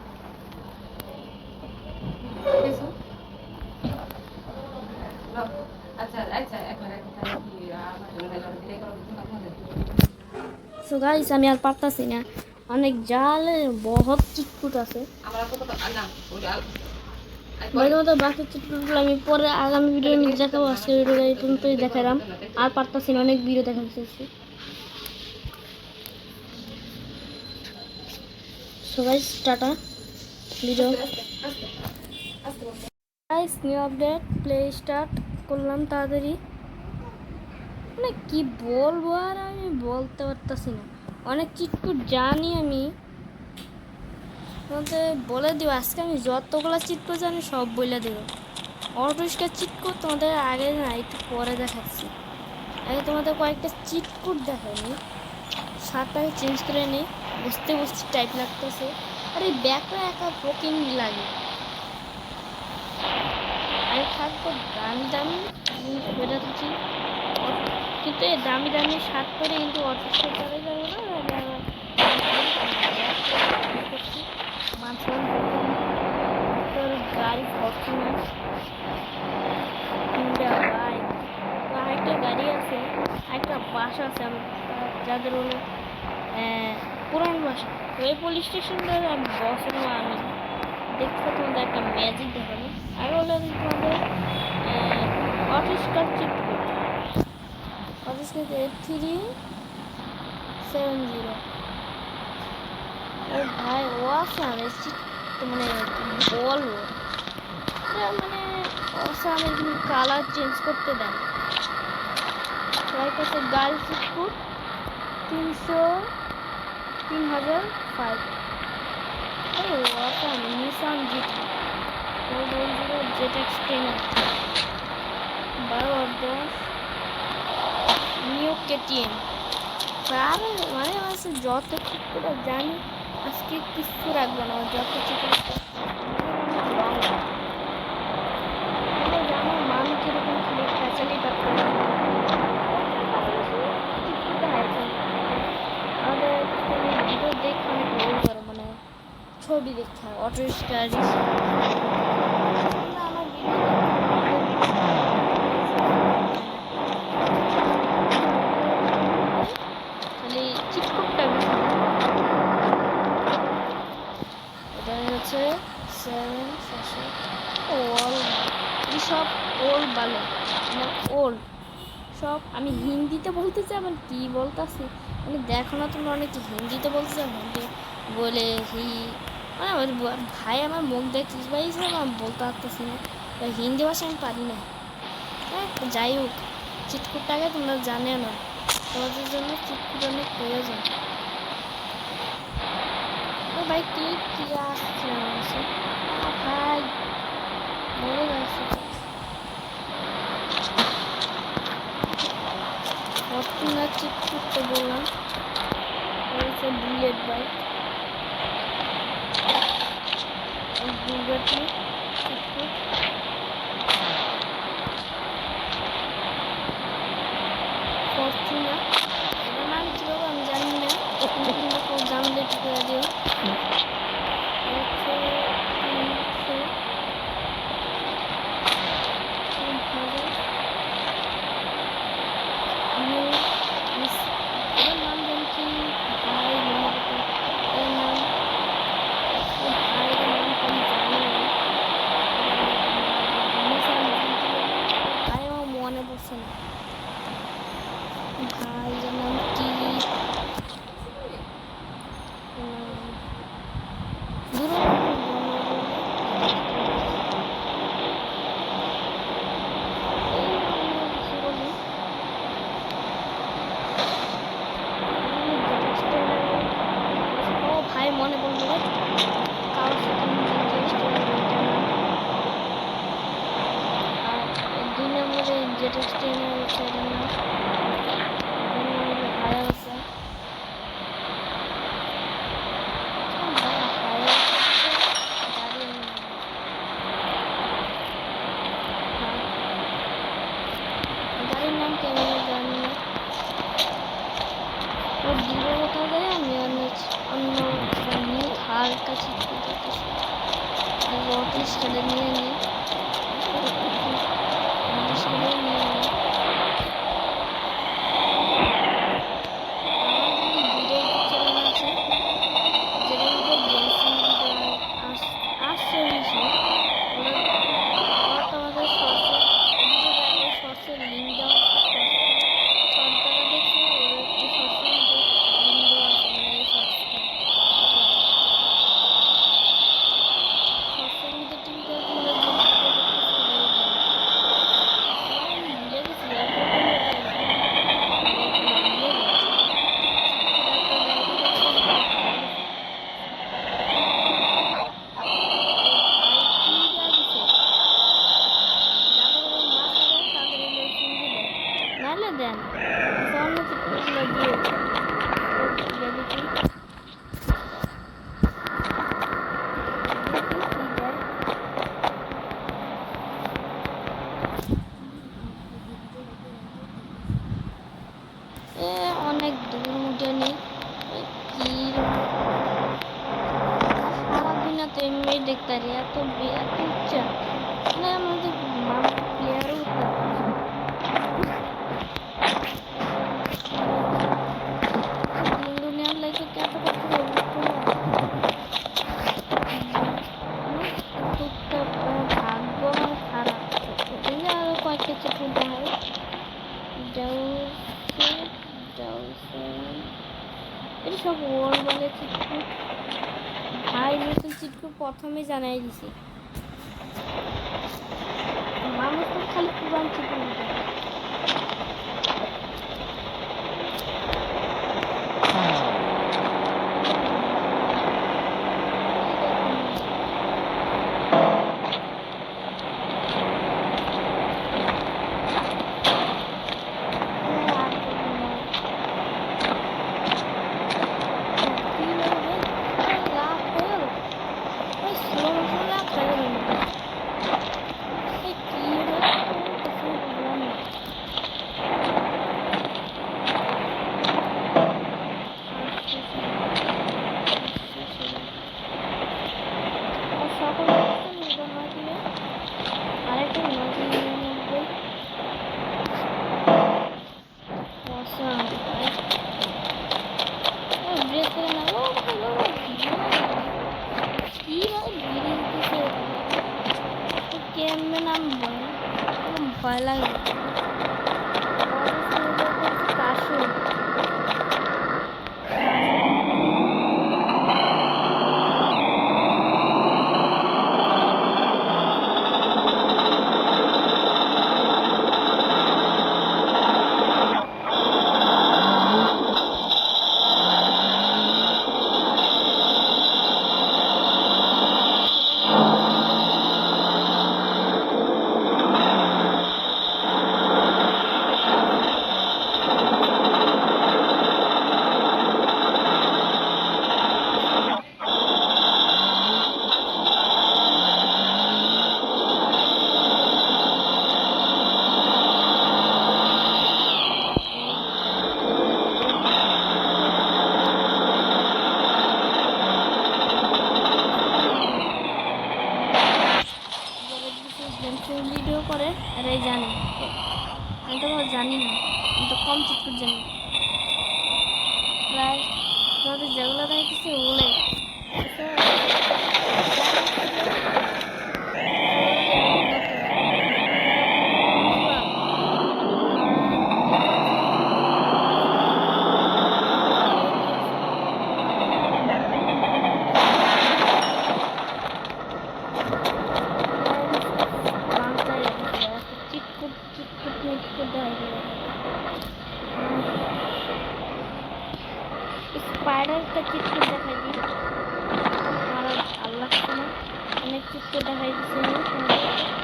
সো গাইস আমি আর পারতাছি না, অনেক জালে বহুত চিটকুট আছে। বাকি চিটকুটগুলো আমি পরে আগামী ভিডিও দেখাবো। আজকে ভিডিও এই পর্যন্তই দেখালাম, আর পারতাছি না, অনেক ভিডিও দেখা যাচ্ছে। সবাই tata video guys new update play start করলাম তাড়াতাড়ি মানে কি বলবো আর আমি বলতে পারতাছি না অনেক চিটকুট জানি আমি তোমাদের বলে দিব আজকে আমি যতগুলো চিটকুট জানি সব বলে দেবো অটোরিক্সার চিটকুট তোমাদের আগে না একটু পরে দেখাচ্ছি আগে তোমাদের কয়েকটা চিটকুট দেখাইনি শার্টটাকে চেঞ্জ করে নিই বুঝতে বুঝতে টাইপ লাগতেছে আর এই ব্যাগটা একা ফকিং লাগে আমি থাকবো দামি দামি জিনিস বেড়ে থাকি কিন্তু এই দামি দামি শার্ট পরে কিন্তু অটোরিক্সা চালাই যাবো না মাঝখান তোর গাড়ি ফরচুনার বাইক আরেকটা গাড়ি আছে একটা বাসা আছে যাদের হলো পুরান বাসা ওই পুলিশ স্টেশনটা আমি বসানো আমি দেখতে তোমাদের একটা ম্যাজিক দেখাবো আর হলো তোমাদের অটোরিক্সার চিটকুট অটোরিক্সা 8370 ও ভাই ও আসাম মানে বলবো মানে আসামের কিন্তু কালার চেঞ্জ করতে দেন কাছে গাড়ি চিটকুট 3005 ও আসাম নিসান জিটি জেটেক্স 1210 নিউ কেটিএম আর মানে আছে যত চিটকুট জানি আজকে কিছু রাখবো না যত চিটকুট জানো মান কিরকম খালি ফ্যাসিলিটি পাচ্ছে আমাদের ভিডিও দেখে অনেক বড় করো মানে ছবি দেখতে হয় অটোরিক্সা আমার খালি চিটকুটটা এটা হচ্ছে 7 সব ওল্ড ভালো মানে ওল্ড সব আমি হিন্দিতে বলতেছি আবার কি বলতেছি মানে দেখো না তোমরা অনেকে হিন্দিতে বলতেছে হিন্দি বলে মানে ভাই আমার মুখ দেখছিস ভাই আমি বলতে পারতেছি না হিন্দি ভাষা আমি পারি না হ্যাঁ যাই হোক চিটকুটটাকে তোমরা জানে না তোমাদের জন্য চিটকুট অনেক প্রয়োজন ভাই কি আসছে ভাই মরে যাচ্ছে ফরচুনার চিটকুট তো বললাম হচ্ছে বুলেট বাইক বুলেটি চিটকুট ফরচুনার এটার নাম কি বাবা আমি জানি না কেউ জানলে একটু করে দিও মনে পড়লো কারোর সাথে আর 2 নম্বরে যেটা স্টেনে হচ্ছে ভাড়া আছে গাড়ির নাম কেমন জানি না ওর দিবে কোথাও যায় আমি অন্য নিউ হার কাছে অটোরিক্সা নিয়ে নিই বলে চিটকুট ভাই নতুন চিটকুট প্রথমে জানাই দিছে মানুষ তো খালি পুরান চিটকুট ভয় লাগে কাশু ভিডিও করে এরাই জানে আমি তো জানি না আমি তো কম চিটকুট জানি প্রায় তোমাদের যেগুলো দেখতেছি ওগুলোই स्पाइडर का चित्र दिखाई दी हमारा अलग से अनेक चित्र दिखाई दी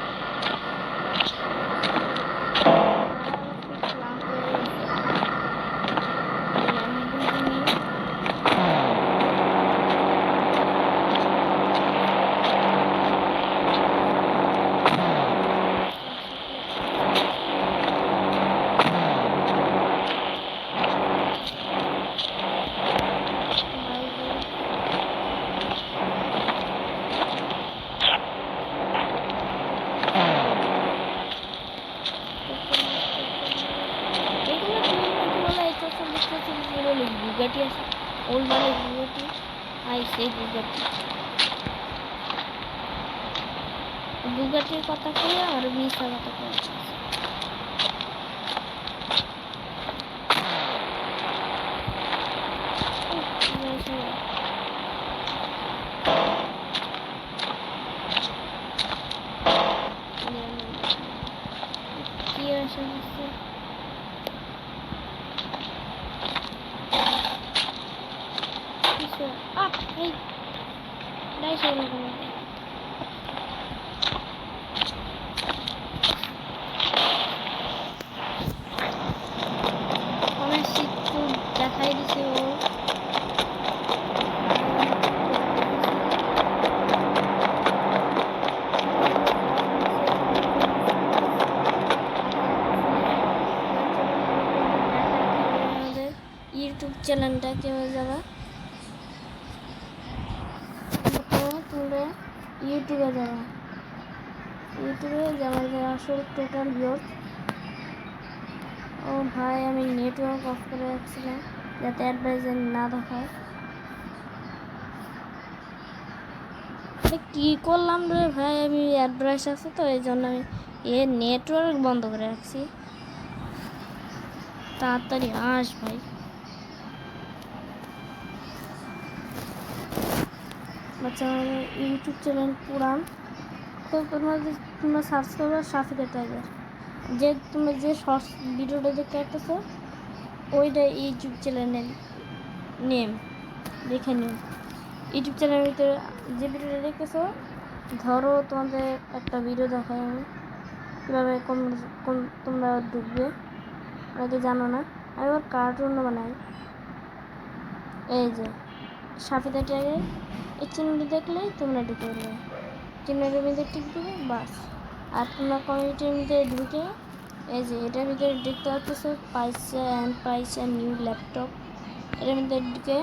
বুগাটি আছে ওল্ড মানে বুগাটি আই সেই বুগাটির কথা কই আর মিছা কথা কই কি আছে up, hey, nice one. অনেক শীত দেখাই দিছে ও ইউটিউব চ্যানেলটা কেমন যাবা ইউটিউবে যাওয়া আসল টোটাল ভিউজ ও ভাই আমি নেটওয়ার্ক অফ করে রাখছিলাম যাতে অ্যাডভাইজার না দেখায় কি করলাম রে ভাই আমি অ্যাডভাইস আছে তো এই জন্য আমি নেটওয়ার্ক বন্ধ করে রাখছি তাড়াতাড়ি আস ভাই বাচ্চা ইউটিউব চ্যানেল পুরান, তো তোমরা সার্চ করবে সাফিদা টাইগার। যে তোমরা যে শর্টস ভিডিওটা দেখতে পাচ্ছো ওইটা ইউটিউব চ্যানেলের নেম, দেখে নিও। ইউটিউব চ্যানেলের ভিতরে যে ভিডিওটা দেখতেছো, ধরো তোমাদের একটা ভিডিও দেখাই আমি, কীভাবে তোমরা ঢুকবে, অনেকে জানো না। আমি আবার কার্টুনও বানাই। এই যে সাফিদা টাইগার, এই চ্যানেলটি দেখলেই তোমরা ঢুকে পারবে। চ্যানেলের মধ্যে টিপ দেবে বাস। আর তোমরা কমিউনিটির মধ্যে ঢুকে এই যে এটার ভিতরে দেখতে পাচ্ছ পাইসা নিউ ল্যাপটপ, এটার মধ্যে ঢুকে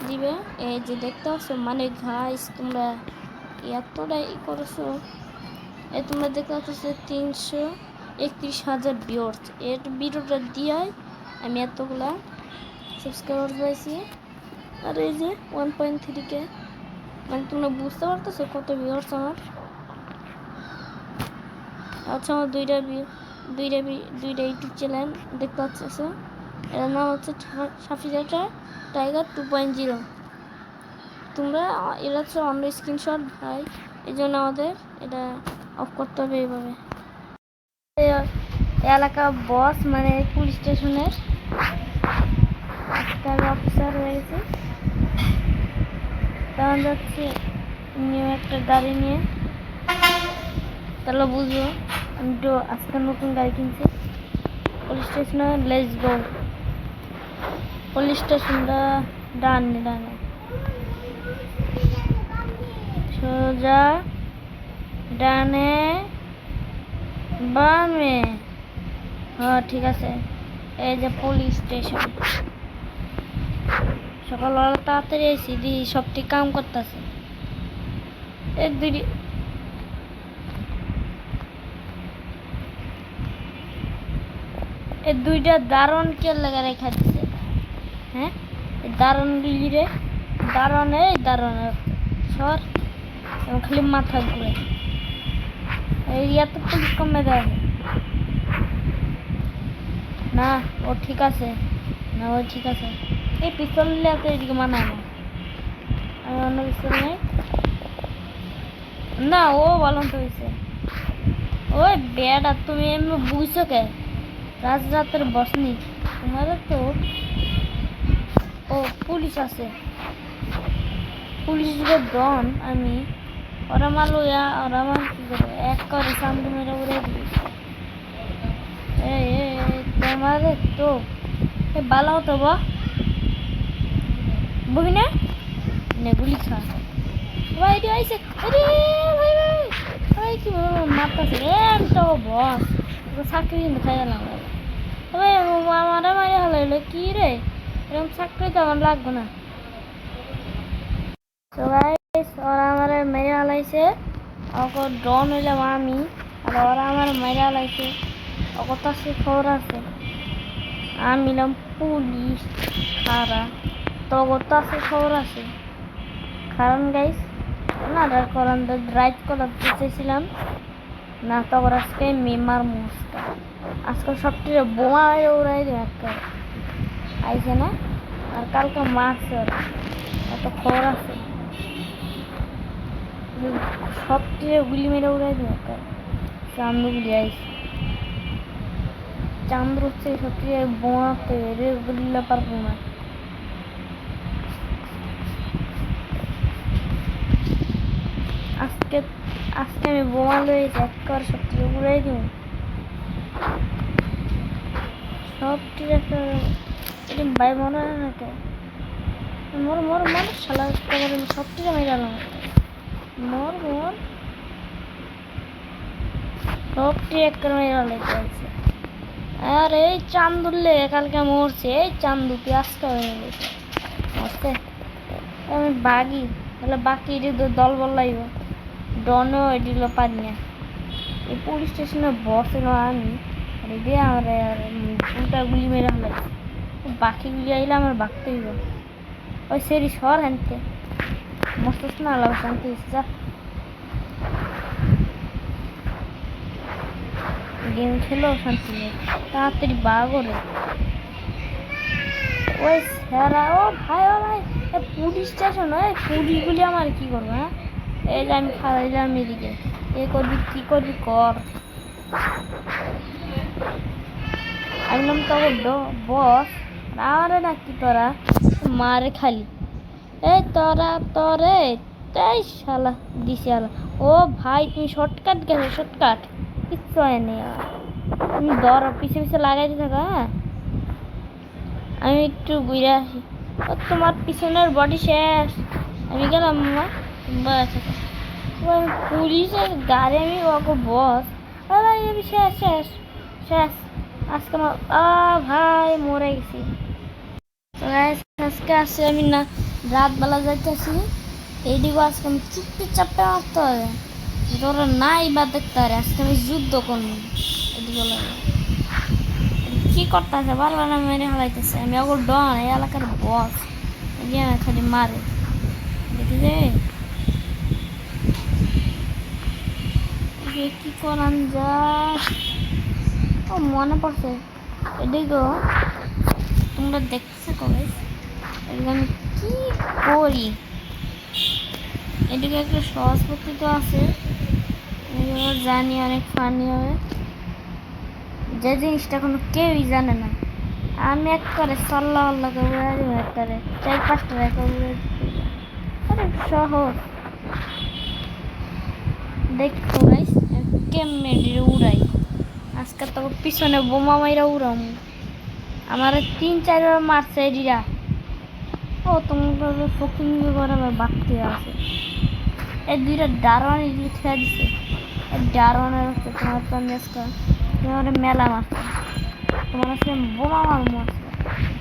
দিবে। এই যে দেখতে পাচ্ছ, মানে গাইস তোমরা এতটাই করেছো, এই তোমরা দেখতে পাচ্ছ 331,000 ভিউয়ার্স। এর ভিডিওটা দিয়ে আমি এতগুলা সাবস্ক্রাইবার পাইছি। আর এই যে 1.3K, মানে তোমরা বুঝতে পারতেছো কত ভিউয়ার্স আমার। আচ্ছা, আমার দুইটা ইউটিউব চ্যানেল দেখতে পাচ্ছ, এটার নাম হচ্ছে সাফিদা টাইগার 2.0। তোমরা এটা হচ্ছে অন্য স্ক্রিনশট ভাই, এই জন্য আমাদের এটা অফ করতে হবে। এইভাবে এলাকা বস মানে পুলিশ স্টেশনের অফিসার হয়ে গেছে, তখন যাচ্ছি নিউ একটা গাড়ি নিয়ে। তাহলে বুঝবো আমি তো আজকে নতুন গাড়ি কিনছি। পুলিশ স্টেশনে লেটস গো। পুলিশ স্টেশনটা ডানে সোজা, ডানে বামে। হ্যাঁ ঠিক আছে। এই যে পুলিশ স্টেশন, সকালবেলা তাড়াতাড়ি এসি দি সবটি কাম করতেছে। এই দুইটা দারুণ কে লাগা রেখা দিছে। হ্যাঁ দারুণ রে, দারুণ সর, খালি মাথা ঘুরে। এই এত পুলিশ কমে দেয় না, ও ঠিক আছে না, ও ঠিক আছে। এই পিস্তল নিলে এদিকে মানায় না, আমি অন্য পিস্তল নেই না। ও বলুন তো হয়েছে ওই বেটা, তুমি এমনি বুঝছো কে? রাতের বসনি তোমাদের তো। ও পুলিশ আছে, পুলিশ ডন আমি। ওরা মারলো, ওরা আমার কি করবো, এক করে সামনে মেরে উড়ে দিয়েছে। তোমাদের তো ভালো হতো বুঝি না, গুলি খা ভাই। এটি আইসে, আরে ভাই ভাই কি মারতেছে, তো বস চাকরি কিন্তু খাই গেলাম ভাই। আমারে মারি হলো কি রে, এরকম চাকরি তো আমার লাগবে না। তো ভাই ওরা আমার মেরে হালাইছে, ওকে ডন হইলাম আমি, আর ওরা আমার মেরে হালাইছে, ওকে তো সে খবর আছে। আমি নিলাম পুলিশ খারা, তো ওকে তো আছে খবর আছে। কারণ গাইস না রাইড করার চেয়েছিলাম না, তখন আজকে মেমার মুস্তা আজকাল সবটি বোমা উড়াই দেবে একটা আইছে না। আর কালকে মারছে ওরা, এত খবর আছে, সবটি গুলি মেরে উড়াই দেবে একটা। চান্দু গুলি আইছে, চান্দ্র হচ্ছে সবটি বোমাতে গুলিলা পারবো না। আজকে আমি বোমা লয়ে এক করে সবটি উড়াই দিব, সবটি একটা ভাই মনে হয় না কে মোর শালা সবটি আমি জানলাম মোর সবটি একটা মেয়েরা লেগে আছে। আর এই চান্দুলে কালকে মরছে, এই চান্দু কি আজকে হয়ে গেছে মরছে। আমি বাগি তাহলে বাকি দল বল লাগব, ডনও এডিল পারি না। এই পুলিশ স্টেশনে বসে আমি দিয়ে আমার দুটা গুলি মেরে হলাইছে, বাকি গুলি আইলে আমার বাগতে হইব। ওই সেরি সর আনতে মস্ত না লাভ শান্তি যা গেম খেলো শান্তি নেই, তাড়াতাড়ি বাগরে ওই স্যারা। ও ভাই পুলিশ স্টেশন, পুলিশগুলি আমার কি করবো? হ্যাঁ, এই যে আমি খাইলাম এদিকে, এ করবি কি করবি কর। আমি নাম তো বস, আরে নাকি তোরা মারে খালি। এই তোরা তোরে তাই শালা দিছে আলা। ও ভাই তুমি শর্টকাট গেছো, শর্টকাট কিচ্ছু হয়নি। তুমি দর পিছে পিছে লাগাইতে থাকো। হ্যাঁ, আমি একটু ঘুরে আসি। তোমার পিছনের বডি শেষ, আমি গেলাম। পুলিশের গাড়ি আমি ওকে বস, আমি শেষ শেষ শেষ আজকে আমার ভাই মরে গেছি। আজকে আসছে আমি না রাত বেলা যাইতেছি, এইদিকে আজকে আমি চুপটি চাপটে মারতে হবে, তোরা নাই বা দেখতে পারে আজকে আমি যুদ্ধ করবো। এদিকে কি করতেছে বারবার মেরে হারাইতেছে, আমি ওগুলো ডন এই এলাকার বস, খালি মারে দেখি যে কি করান যায়। ও মনে পড়ছে, এদিকে তোমরা দেখতেছো কবে আমি কি করি। এদিকে একটা সহজ পদ্ধতি আছে, জানি অনেক ফানি হবে, যে জিনিসটা কোনো কেউই জানে না। আমি এক করে সাল্লাহ আল্লাহ করে 4-5টা সহজ দেখো গাইস, কেমনে উড়াই। আজকে তো পিছনে বোমা মাইরা উড়াম, আমার 3-4 বার মারছে এডিরা। ও তোমার ফকিং করে আমার বাড়তে আছে। এই দুইটা দারোয়ান এদিকে ছেড়ে দিছে, দারোয়ানের হচ্ছে তোমার তো আমি আজকে তোমার মেলা মারছে, তোমার আজকে বোমা মারবো আজকে,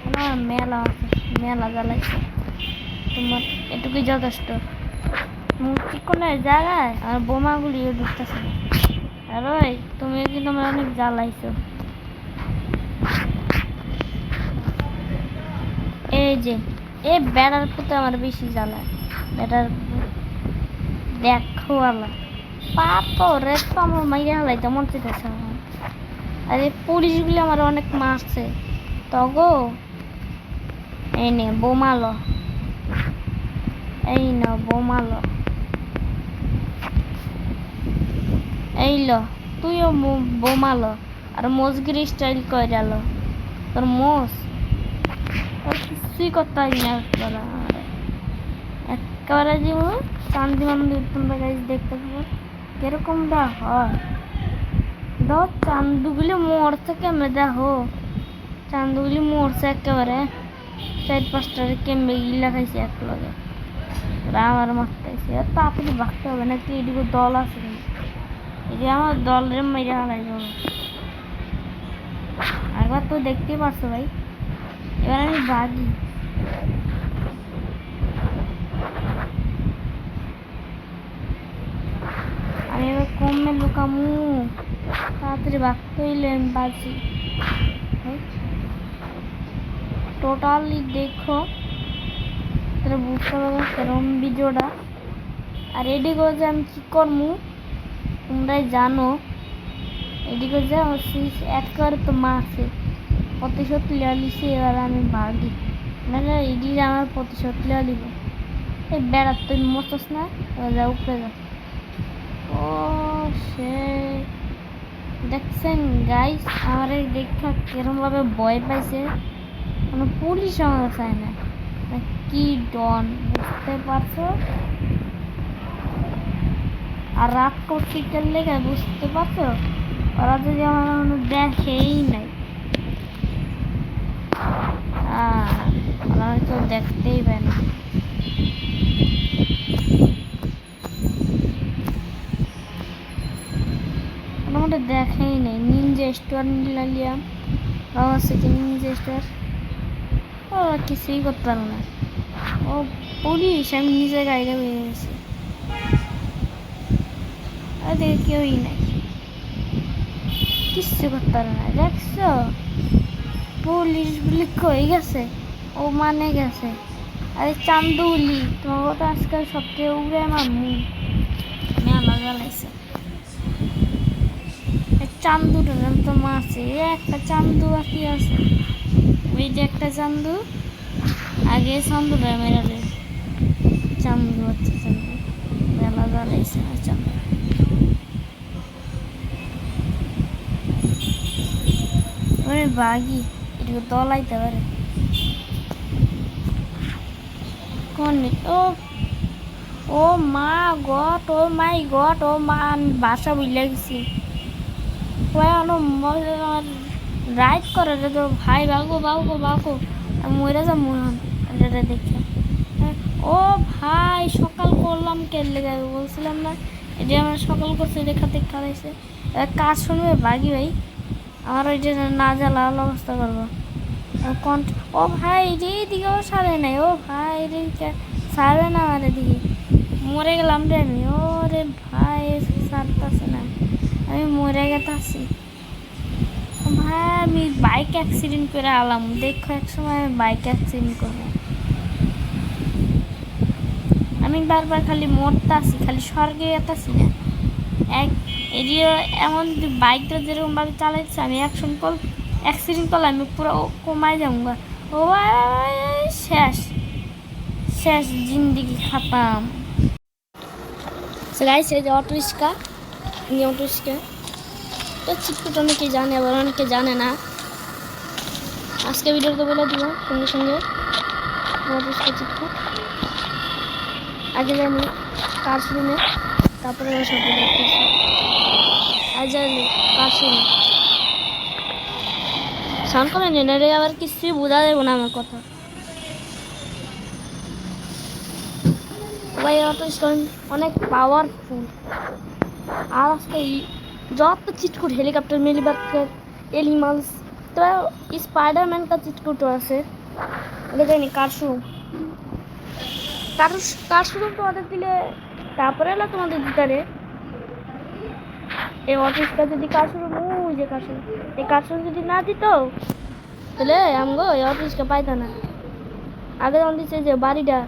তোমার মেলা আছে, মেলা জ্বালাইছে। তোমার এটুকুই যথেষ্ট। কি কোনো জায়গায় আর বোমাগুলি ঢুকতেছে না। আর ওই তুমি কিন্তু আমার অনেক জ্বালাইছো। এই যে এই বেড়ার পুতে আমার বেশি জ্বালায়, বেড়ার দেখো আল্লাহ পাপরে তো আমার মাইয়া হালাইতে মন চেয়েছে। আর এই পুলিশগুলি আমার অনেক মারছে তগো। এই নে বোমালো, এই না বোমালো, এই লো তুইও বোমালো। আর মোজগিরি স্টাইল করে গেল তোর মোজ, তোর কিছুই করতে হয় না। একেবারে যেমন চান্দি মন্দির তোমরা গাইজ দেখতে পাবো কিরকমটা হয়। দেখো চান্দুগুলি মরছে কেমনে, দেখো চান্দুগুলি মরছে একেবারে 4-5টার কেমবে গিলা খাইছে এক লগে। আমার মারতেছে তাড়াতাড়ি ভাগতে হবে না, কি এদিকে দল আছে, এটি আমার দলের মেরে হারাই যাবো। একবার তো দেখতেই পারছো ভাই, এবার আমি ভাগি। আমি এবার কমে লুকামু, তাড়াতাড়ি ভাগতে হইলে আমি বাঁচি। টোটালি দেখো তাহলে বুঝতে পারবো সেরকম ভিডিওটা। আর এদিকে যে আমি কি করবো তোমরাই জানো। এদিকে যে একবার তো মারছে, প্রতিশোধ লিয়া লিছি, এবার আমি ভাগি, নাহলে এদিকে আমার প্রতিশোধ লিয়া দিব। এই বেড়ার তুই মরছস না, এবার যা উপরে যা। ও সে দেখছেন গাইস আমার এই দেখা কিরম ভাবে ভয় পাইছে, কোনো পুলিশ আমার চায় না, কি ডন বুঝতে পারছো। আর রাত করতে লেগে বুঝতে পারছো, ওরা যদি আমার কোনো দেখেই নাই, ওরা হয়তো দেখতেই পায় না। মোটামুটি দেখেই নেই। নিনজা স্টোর নিলাম, আছে কি নিনজা স্টোর, ও কিছুই করতে পারো না। ও পুলিশ, আমি নিজে গাড়িটা বেরিয়ে গেছি, আর দেখে কেউই নাই, কিচ্ছু করতে পারো না। দেখছো পুলিশ গুলি কই গেছে, ও মানে গেছে। আরে চান্দুলি তোমার কথা আজকাল সবচেয়ে উড়ে আমার মুখ মেলা জ্বালাইছে। চান্দুটার নাম তো মাছে, একটা চান্দু বাকি আছে, ওই যে একটা চান্দু আগে চান্দুরা মেরালে চান্দু হচ্ছে চান্দু মেলা জ্বালাইছে না চান্দু ওরে বাগি এটুকু তলাইতে পারে কোন ও ও মা গড ও মাই গড ও মা আমি বাসা বুঝলে গেছি রাইড করে রে তো ভাই বাগো বাগো বাগো আমি মরে যা মন এটা দেখে ও ভাই সকাল করলাম কে লেগে বলছিলাম না এটা আমরা সকাল করছে দেখা দেখা দিয়েছে কাজ শুনবে বাগি ভাই আমার ওইটা না জ্বালা অবস্থা করবো ও ভাই রে দিকেও সারে নাই ও ভাই রে সারবে না আমার এদিকে মরে গেলাম রে আমি ও রে ভাই সারতেছে না আমি মরে গেছি ভাই আমি বাইক অ্যাক্সিডেন্ট করে আলাম দেখো এক সময় আমি বাইক অ্যাক্সিডেন্ট করবো আমি বারবার খালি মরতে আসি খালি স্বর্গে যেতেছি না এক এরিয়া এমন বাইকটা যেরকম ভাবে চালাইছে আমি অ্যাক্সিডেন্ট করলে আমি পুরো কমাই যাবো ও শেষ শেষ জিন্দিগি খাতাম গাইস এই যে অটো রিক্সা তো চিটকুট অনেকে জানে আবার অনেকে জানে না আজকে ভিডিওতে বলে দিব সঙ্গে সঙ্গে অটো রিক্সা চিটকুট আগে জানি কার শোরুমে তারপরে সব দেখতেছি আজ কার শোরুম সাউন্ড করে নেন রে আবার কিছুই বোঝা যাবে না আমার কথা ভাই অটো রিক্সা অনেক পাওয়ারফুল আর আজকে যত চিটকুট হেলিকপ্টার মিলিবাক্টার এলিমালস তো স্পাইডারম্যান का চিটকুট আছে এটা জানি কার শোরুম তোমাদের দিলে তারপরে এলো তোমাদের দিতারে এই অফিসটা যদি কার শোরুম ওই যে কার শোরুম এই কার শোরুম যদি না দিত তাহলে আমগো এই অফিসটা পাইতো না আগে যখন দিচ্ছে যে বাড়িটা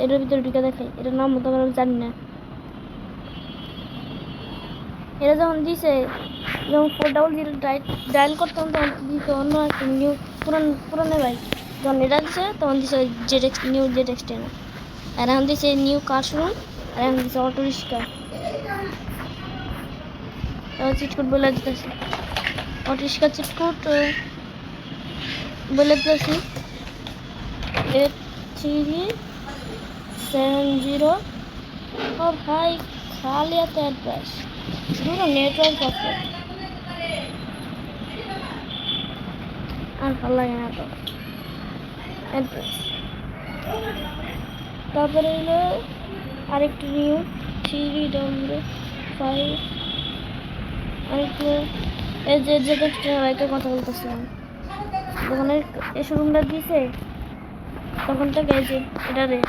এটার ভিতরে ঢুকে দেখে এটার নাম মতো আমি জানি না এটা যখন দিছে যখন 400 ডায়াল করতাম তখন দিতে অন্য একটা নিউ পুরানো বাইক যখন এটা দিছে তখন দিছে নিউ জেড এক্স 10 আর এখন দিছে নিউ কার শোরুম আর এখন দিছে অটো রিক্সা চিটকুট বলে দিতেছি অটো রিক্সা চিটকুট বলে দিতেছি 8370 ও ভাই খালি এত অ্যাড্রেস পুরো নেটওয়ার্ক আছে আর ভালো লাগে না তো অ্যাড্রেস তারপরে হলো আরেকটু নিউ 3W5 আরেকটু এই যে একটা কথা বলতেছিলাম যখন এই শোরুমটা দিয়েছে তখন থেকে এই যে এটা রে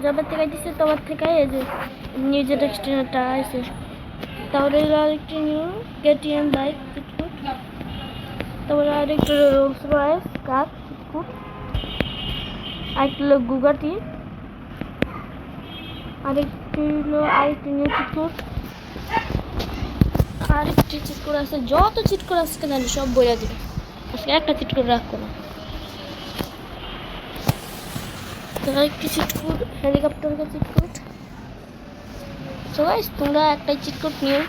যবার থেকে দিচ্ছে তবার থেকে এই যে নিউ জেড এক্স 10টা আছে তারপরে আরেকটি নিউ কেটিএম বাইক চিটকুট তারপরে আরেকটু রোলস রয়েস কার চিটকুট আরেকটি হলো গুগাটি আরেকটি হলো আরেকটি নিউ চিটকুট আরেকটি চিটকুট আছে যত চিটকুট আছে জানি সব বইয়া দিবে আজকে একটা চিটকুট রাখবো না আরেকটি চিটকুট হেলিকপ্টারের চিটকুট সো গাইস তোমরা একটাই চিটকুট নিও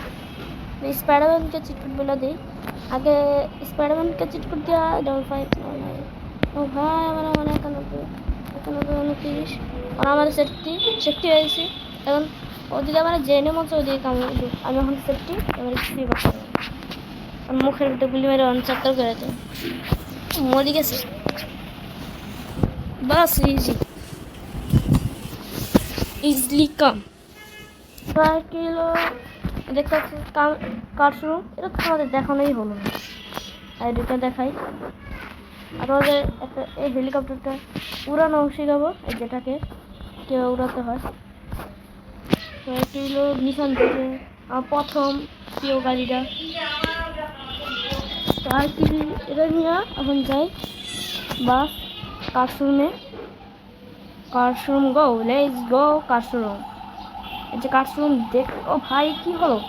স্পাইডারম্যানকে চিটকুট বলে দিই আগে স্পাইডারম্যানকে চিটকুট দেওয়া 5599 ও ভাই আমার 91 আর আমার সেফটি হয়েছে এখন ওদিকে আমার জেনে মতো ওদিকে কামড় আমি এখন সেফটি এবার কিছুই করতে পারি আমি মুখের ভিতরে গুলি মেরে অনচাক্কর করে দেয় মরে গেছে বাস ইজলি কাম 5 কিলো দেখতে পাচ্ছি কার শোরুম এটা তো আমাদের দেখানোই হলো না আর এটা দেখাই আর ওদের একটা এই হেলিকপ্টারটা উড়ানো শেখাবো এই যেটাকে কেউ উড়াতে হয় তো একটি হলো নিশান থেকে আমার প্রথম প্রিয় গাড়িটা তো আর কি এটা নিয়ে এখন যাই বাস car showroom go let's go car showroom এই যে কার শোরুম দেখ ও ভাই কি হলো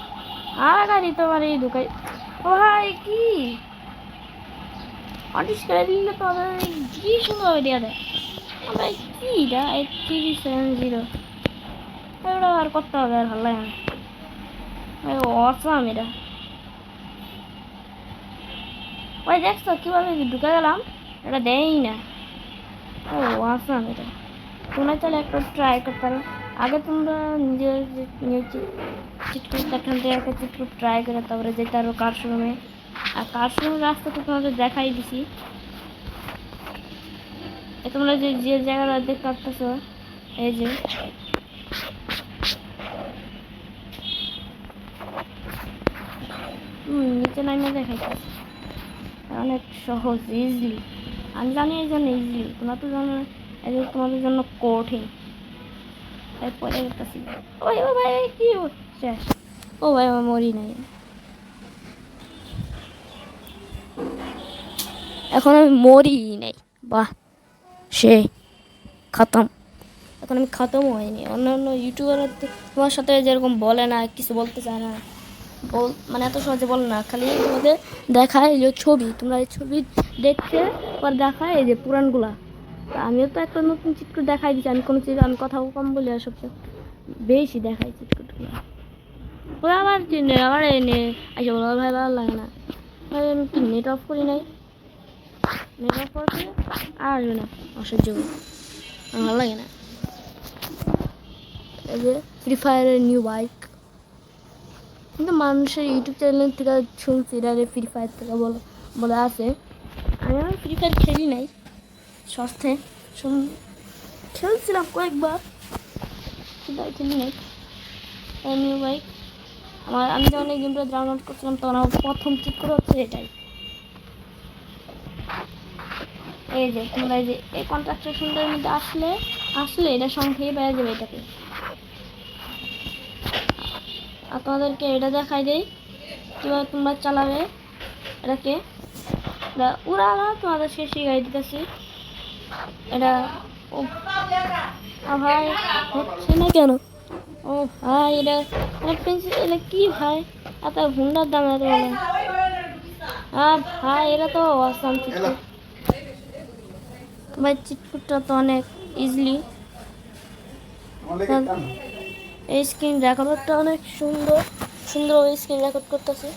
আর গাড়ি তোমার এই ঢুকাই ও ভাই কি অটিস করে দিলে তো কি সুন্দর আইডিয়া দেয় ভাই কি এটা 8370 এটা আর করতে হবে আর ভালো লাগে না ভাই অসাম এটা ভাই দেখছো কিভাবে ঢুকে গেলাম এটা দেয়ই না ও অসাম এটা তোমরা চাইলে একটা ট্রাই করতে পারো আগে তোমরা নিজের চিটকুট এখান থেকে একটা চিটকুট ট্রাই করে তারপরে যেতে আরো কারশোরুমে আর কারশোরুমের রাস্তা তো তোমাদের দেখাই দিছি তোমরা যে যে জায়গাটা দেখতে পাচ্ছ এই যে নিচে নামে দেখাইতেছে অনেক সহজ ইজিলি আমি জানি এই জন্য ইজিলি তোমরা তো জানো এই যে তোমাদের জন্য কঠিন তাই পরে গেছি ওই ও ভাই কি শেষ ও ভাই আমার মরি নাই এখন আমি মরি নাই বাহ সে খতম এখন আমি খতম হয়নি অন্যান্য ইউটিউবার তোমার সাথে যেরকম বলে না কিছু বলতে চায় না মানে এত সহজে বলে না খালি তোমাদের দেখায় যে ছবি তোমরা এই ছবি দেখছে পর দেখায় এই যে পুরানগুলা আমিও তো একটা নতুন চিটকুট দেখাই দিচ্ছি আমি কোনো চিজ আমি কথাও কম বলি আর সবচেয়ে বেশি দেখাই চিটকুটগুলো ওরা আবার এনে আইসা বলো ভাই ভালো লাগে না ভাই আমি কি নেট অফ করি নাই নেট অফ করতে আর আসবে না অসহ্য আমার ভালো লাগে না এই যে ফ্রি ফায়ারের নিউ বাইক কিন্তু মানুষের ইউটিউব চ্যানেল থেকে শুনছি এটা ফ্রি ফায়ার থেকে বলে আছে আমি ফ্রি ফায়ার খেলি নাই সস্তে খেলছিলাম কয়েকবার কিন্তু খেলি নাই নিউ বাইক আমি যখন এই গেমটা ডাউনলোড করছিলাম তখন আমার প্রথম ঠিক করে হচ্ছে এটাই এই যে তোমরা এই যে এই কন্ট্রাকশনের মধ্যে আসলে এটা সংখ্যায় বেড়ে যাবে এটাকে আর তোমাদেরকে এটা দেখাই দেই কীভাবে তোমরা চালাবে এটাকে উড়া তোমাদের সে শিখাই দিতেছি এটা ও ভাই হচ্ছে না কেন ও ভাই এটা পেন্সিল এটা কি ভাই এত হুন্ডার দাম এত বলে ভাই এটা তো অসাম চিটকুট ভাই চিটকুটটা তো অনেক ইজিলি এই স্ক্রিন রেকর্ডটা অনেক সুন্দর ওই স্ক্রিন রেকর্ড করতেছে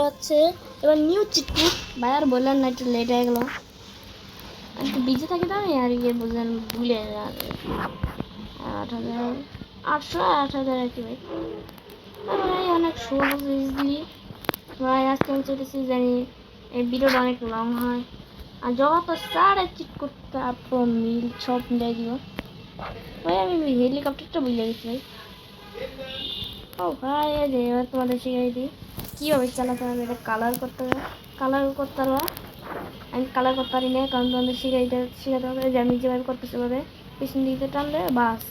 হচ্ছে এবার নিউ চিটকুট ভাই আর বললেন না একটু লেট হয়ে গেল একটু বিজি থাকি না আর ইয়ে বললেন ভুলে 8,000 আর কি ভাই ভাই অনেক সহজ ইজিলি ভাই আজকে আমি চলেছি জানি এই ভিডিওটা অনেক লং হয় আর যত সারে চিটকুট তারপর মিল সব মিলাই দিব ভাই আমি হেলিকপ্টারটা বুঝে গেছি ভাই ও ভাই যে এবার তোমাদের শিখাই দিই কীভাবে চালাতে হবে এটা কালার করতে হবে আমি কালার করতে পারি না কারণ তোমাদের শেখাতে হবে যে আমি যেভাবে করতেছি ভাবে পিছন দিকে টানলে বাস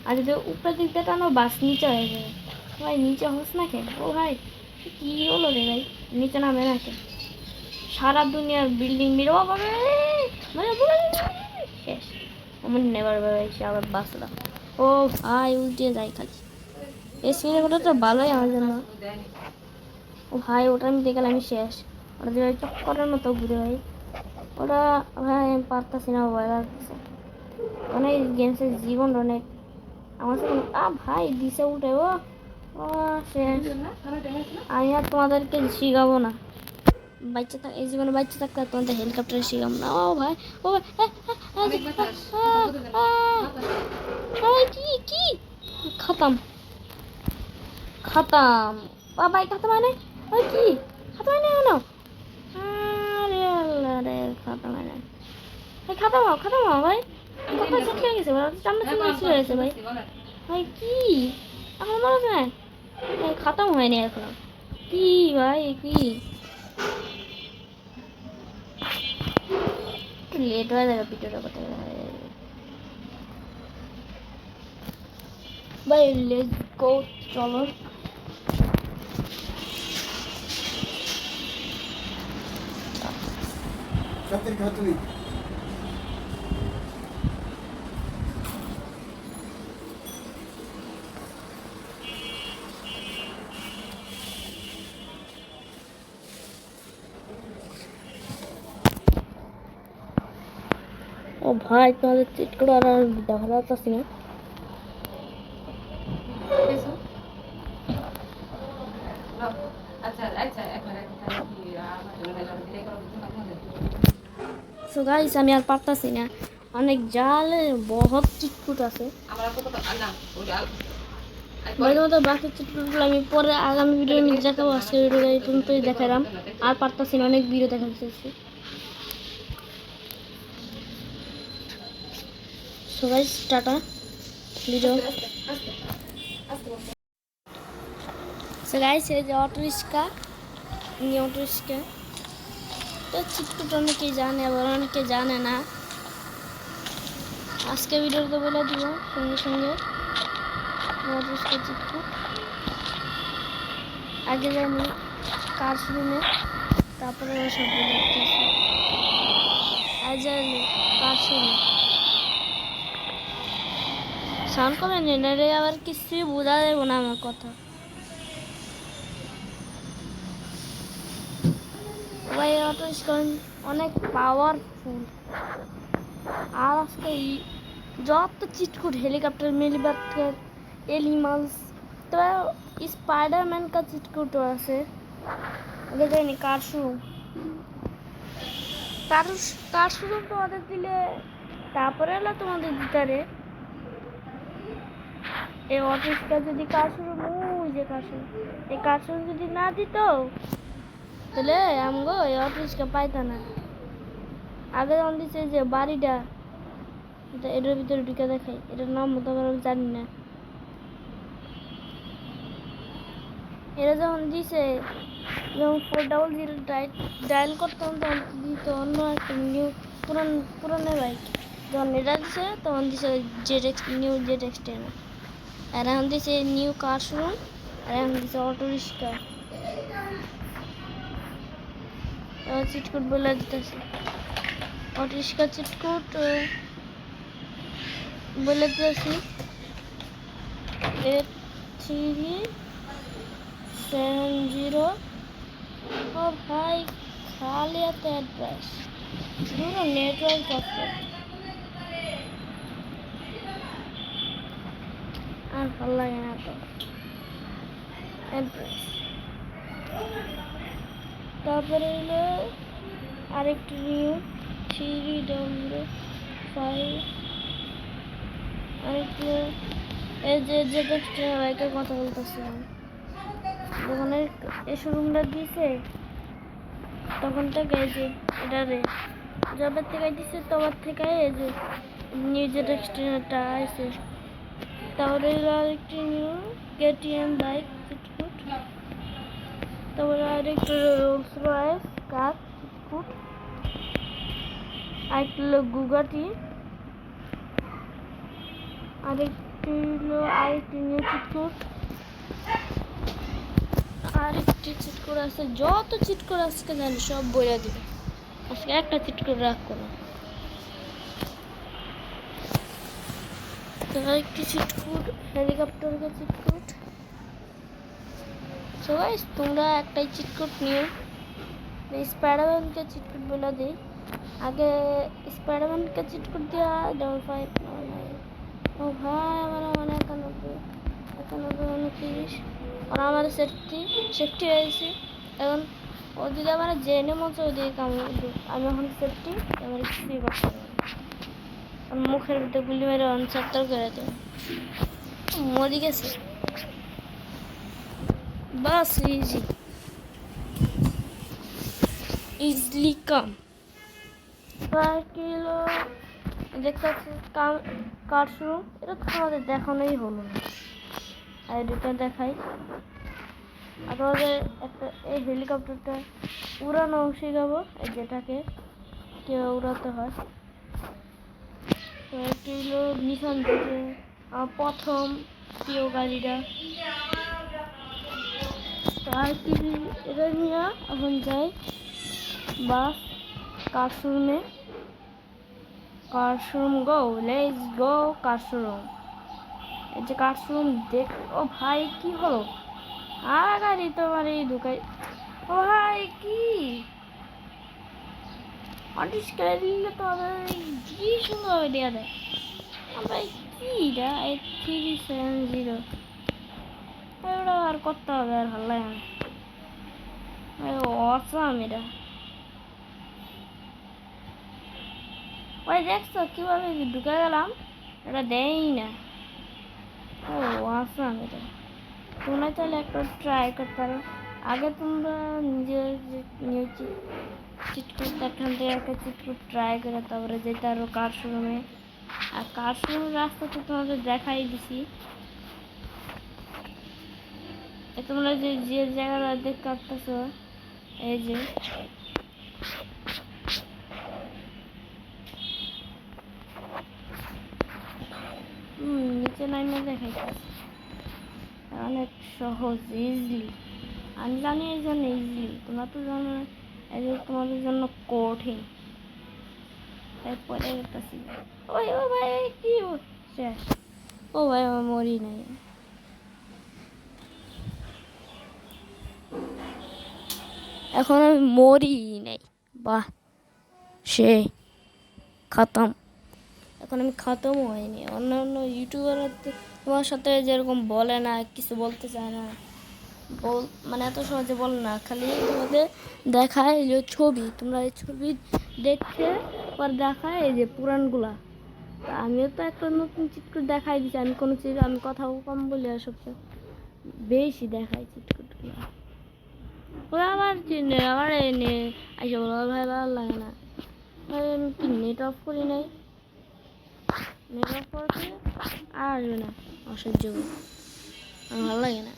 আর যদি উপরের দিক দিয়ে টানো বাস নিচে হয়ে যাবে ভাই নিচে হোস না কেন ও ভাই কী হলো রে ভাই নিচে নামে না কেন সারা দুনিয়ার বিল্ডিং বেরোবা পাবে মানে শেষ আমার নেবার বেরোয়েছে আবার বাসটা ও ভাই উল্টে যায় খালি এই সিনেমাটা তো ভালোই আমার জন্য ও ভাই ওটা আমি দেখলাম আমি শেষ ওটা যে চক্করের মতো ঘুরে ভাই ওটা ভাই আমি পারতাছি না ভয় লাগতেছে অনেক গেমসের জীবন অনেক আমার সাথে ভাই দিছে উঠে ও শেষ আমি আর তোমাদেরকে শিখাবো না বাচ্চা থাক এই জীবনে বাচ্চা থাকতে তোমাদের হেলিকপ্টারে শিখাবো না ও ভাই কি খতম ভাই খতম মানে ওই কি খতম মানে না আরে আল্লাহ রে খতম মানে খতম ভাই কথা শেষ হয়ে গেছে চামড়া চলে গেছে ভাই কি এখন মনে হয় খতম হয়নি এখনো কি ভাই কি লেট হয়ে যাবে ভিডিওটা করতে ভাই লেটস গো চলো জাতির খাতুনি ও ভাই তোমাদের চিট করে আর দেখা যাচ্ছে না সো গাইস আমি আর পারতাছি না অনেক জালে বহুত চিটকুট আছে তো বাকি চিটকুটগুলো আমি পরে আগামী ভিডিও আমি দেখাবো আজকে ভিডিও এই পর্যন্তই দেখালাম আর পারতাছি না অনেক ভিডিও দেখা যাচ্ছে so guys tata video so guys এই যে অটো রিক্সা অটো রিক্সা তো চিটকুট অনেকেই জানে আবার অনেকে জানে না আজকে ভিডিওতে বলে দিব সঙ্গে সঙ্গে অটো রিক্সা চিটকুট আগে জানি কার শোরুমে তারপরে সব দেখতেছি আজ কার শোরুম সাউন্ড কমে নেই আবার কিছুই বোঝা যাবে না আমার কথা ভাই অটো রিক্সা অনেক পাওয়ারফুল আর আজকে যত চিটকুট হেলিকপ্টার মিলিবার্টার এনিমালস তো স্পাইডারম্যান का चिटकुट আছে আগে জানি কার শুরু কার শুরু তোমাদের দিলে তারপরে হলো তোমাদের দিতারে এই অফিসটা যদি কার শুরু ওই যে কার শুরু এই কার শুরু যদি না দিত তাহলে আমগো এই অফিসটা পাইতা না আগে যখন দিচ্ছে যে বাড়িটা এটার ভিতরে ঢুকে দেখাই এটার নাম মতো আমি জানি না এরা যখন দিছে যখন 400 ডায়াল করতাম তখন দিত অন্য একটা নিউ পুরানো বাইক যখন এটা দিছে তখন দিছে নিউ জেড এক্স 10 আর এখন দিছে নিউ কার শোরুম আর এখন দিছে অটো রিক্সা চিটকুট বলে দিতেছে অটো রিক্সা চিটকুট বলে দিতেছি 8370 ও ভাই খালি এত অ্যাড্রেস পুরো নেটওয়ার্ক আছে আর ভালো লাগে না তো অ্যাড্রেস তারপরে হলো আরেকটু নিউ 3W5 আরেকটু এই যে দেখতে বাইকের কথা বলতেছিলাম যখন এই শোরুমটা দিয়েছে তখন থেকে এই যে এটা রে জবের থেকে দিচ্ছে তোমার থেকে এই যে নিজের এক্সটেনটা আছে তারপরে আরেকটি নিউ কেটিএম বাইক চিটকুট তারপরে আরেকটু রোলস রয়েস কার চিটকুট আরেকটি হলো গুগাটি আরেকটি হলো আরেকটি নিউ চিটকুট আরেকটি চিটকুট আছে যত চিটকুট আজকে জানি সব বইয়া দিবে আজকে একটা চিটকুট রাখবো না তো আরেকটি চিটকুট হেলিকপ্টারের চিটকুট সবাই তোমরা একটাই চিটকুট নিও স্পাইডারম্যানকে চিটকুট বলে দিই আগে স্পাইডারম্যানকে চিটকুট দেওয়া 5599 ও ভাই আমার 91 91 আর আমার সেফটি হয়েছে এখন ও যদি আমার জেনে মতো ওদিকে কামড় আমি এখন সেফটি আমার কিছুই করতে পারবো আর মুখের ভিতরে গুলি মেরে অনসাত্তর করে দেবো মরে গেছে বাস ইজলি কাম 5 কিলো দেখতে পাচ্ছি কার শুরু এটা তো আমাদের দেখানোই হলো না আর দুটো দেখাই আর তোমাদের একটা এই হেলিকপ্টারটা উড়ানো শেখাবো যেটাকে কীভাবে উড়াতে হয় তো একটি হলো নিশান থেকে প্রথম প্রিয় গাড়িটা তো আর কি এটা নিয়ে এখন যাই বাস ক্লাসরুমে, classroom go, let's go classroom. এই যে ক্লাসরুম দেখ। ও ভাই কি হলো? আর গাড়ি তো মানে ঢুকাই। ও ভাই কি আর্টিস্ট করে দিলে তো কি সুন্দরভাবে দেওয়া দেয়। ভাই কি এটা 8370 এটা আর করতে হবে, আর ভালো লাগে না। অসাম এটা। ওই দেখছো কিভাবে ঢুকে গেলাম, এটা দেয়ই না। ও অসাম এটা। তোমরা চাইলে একটা ট্রাই করতে পারো। আগে তোমরা নিজের চিট কোড এখান থেকে একটা চিট কোড ট্রাই করে তারপরে যেতে আরো ক্লাসরুমে। আর ক্লাসরুমের রাস্তা তো তোমাদের দেখাই দিছি। তোমরা যে যে জায়গাটা দেখতে পাচ্ছ, এই যে নিচে লাইনে দেখাইতেছে। অনেক সহজ, ইজিলি। আমি জানি এই জন্য ইজিলি, তোমরা তো জানো এই যে তোমাদের জন্য কঠিন। পরে গেতেছি। ওই ও ভাই কি শেষ। ও ভাই আমার মরি নাই। এখন আমি মরি নাই। বাহ, সে খতম। এখন আমি খতম হয়নি। অন্য অন্য ইউটিউবার তোমার সাথে যেরকম বলে না, কিছু বলতে চায় না, মানে এত সহজে বলে না, খালি তোমাদের দেখায় যে ছবি, তোমরা এই ছবি দেখে পর দেখায় এই যে পুরানগুলা। আমিও তো একটা নতুন চিত্র দেখাই দিচ্ছি। আমি কোনো চিত্র, আমি কথাও কম বলি আর সবচেয়ে বেশি দেখাই চিত্রগুলো। ওরা আবার আবার এনে আইসা বলো ভাই ভালো লাগে না। আমি কি নেট অফ করি নাই? নেট অফ করতে আর আসবে না, অসহ্য। আমার ভালো লাগে না।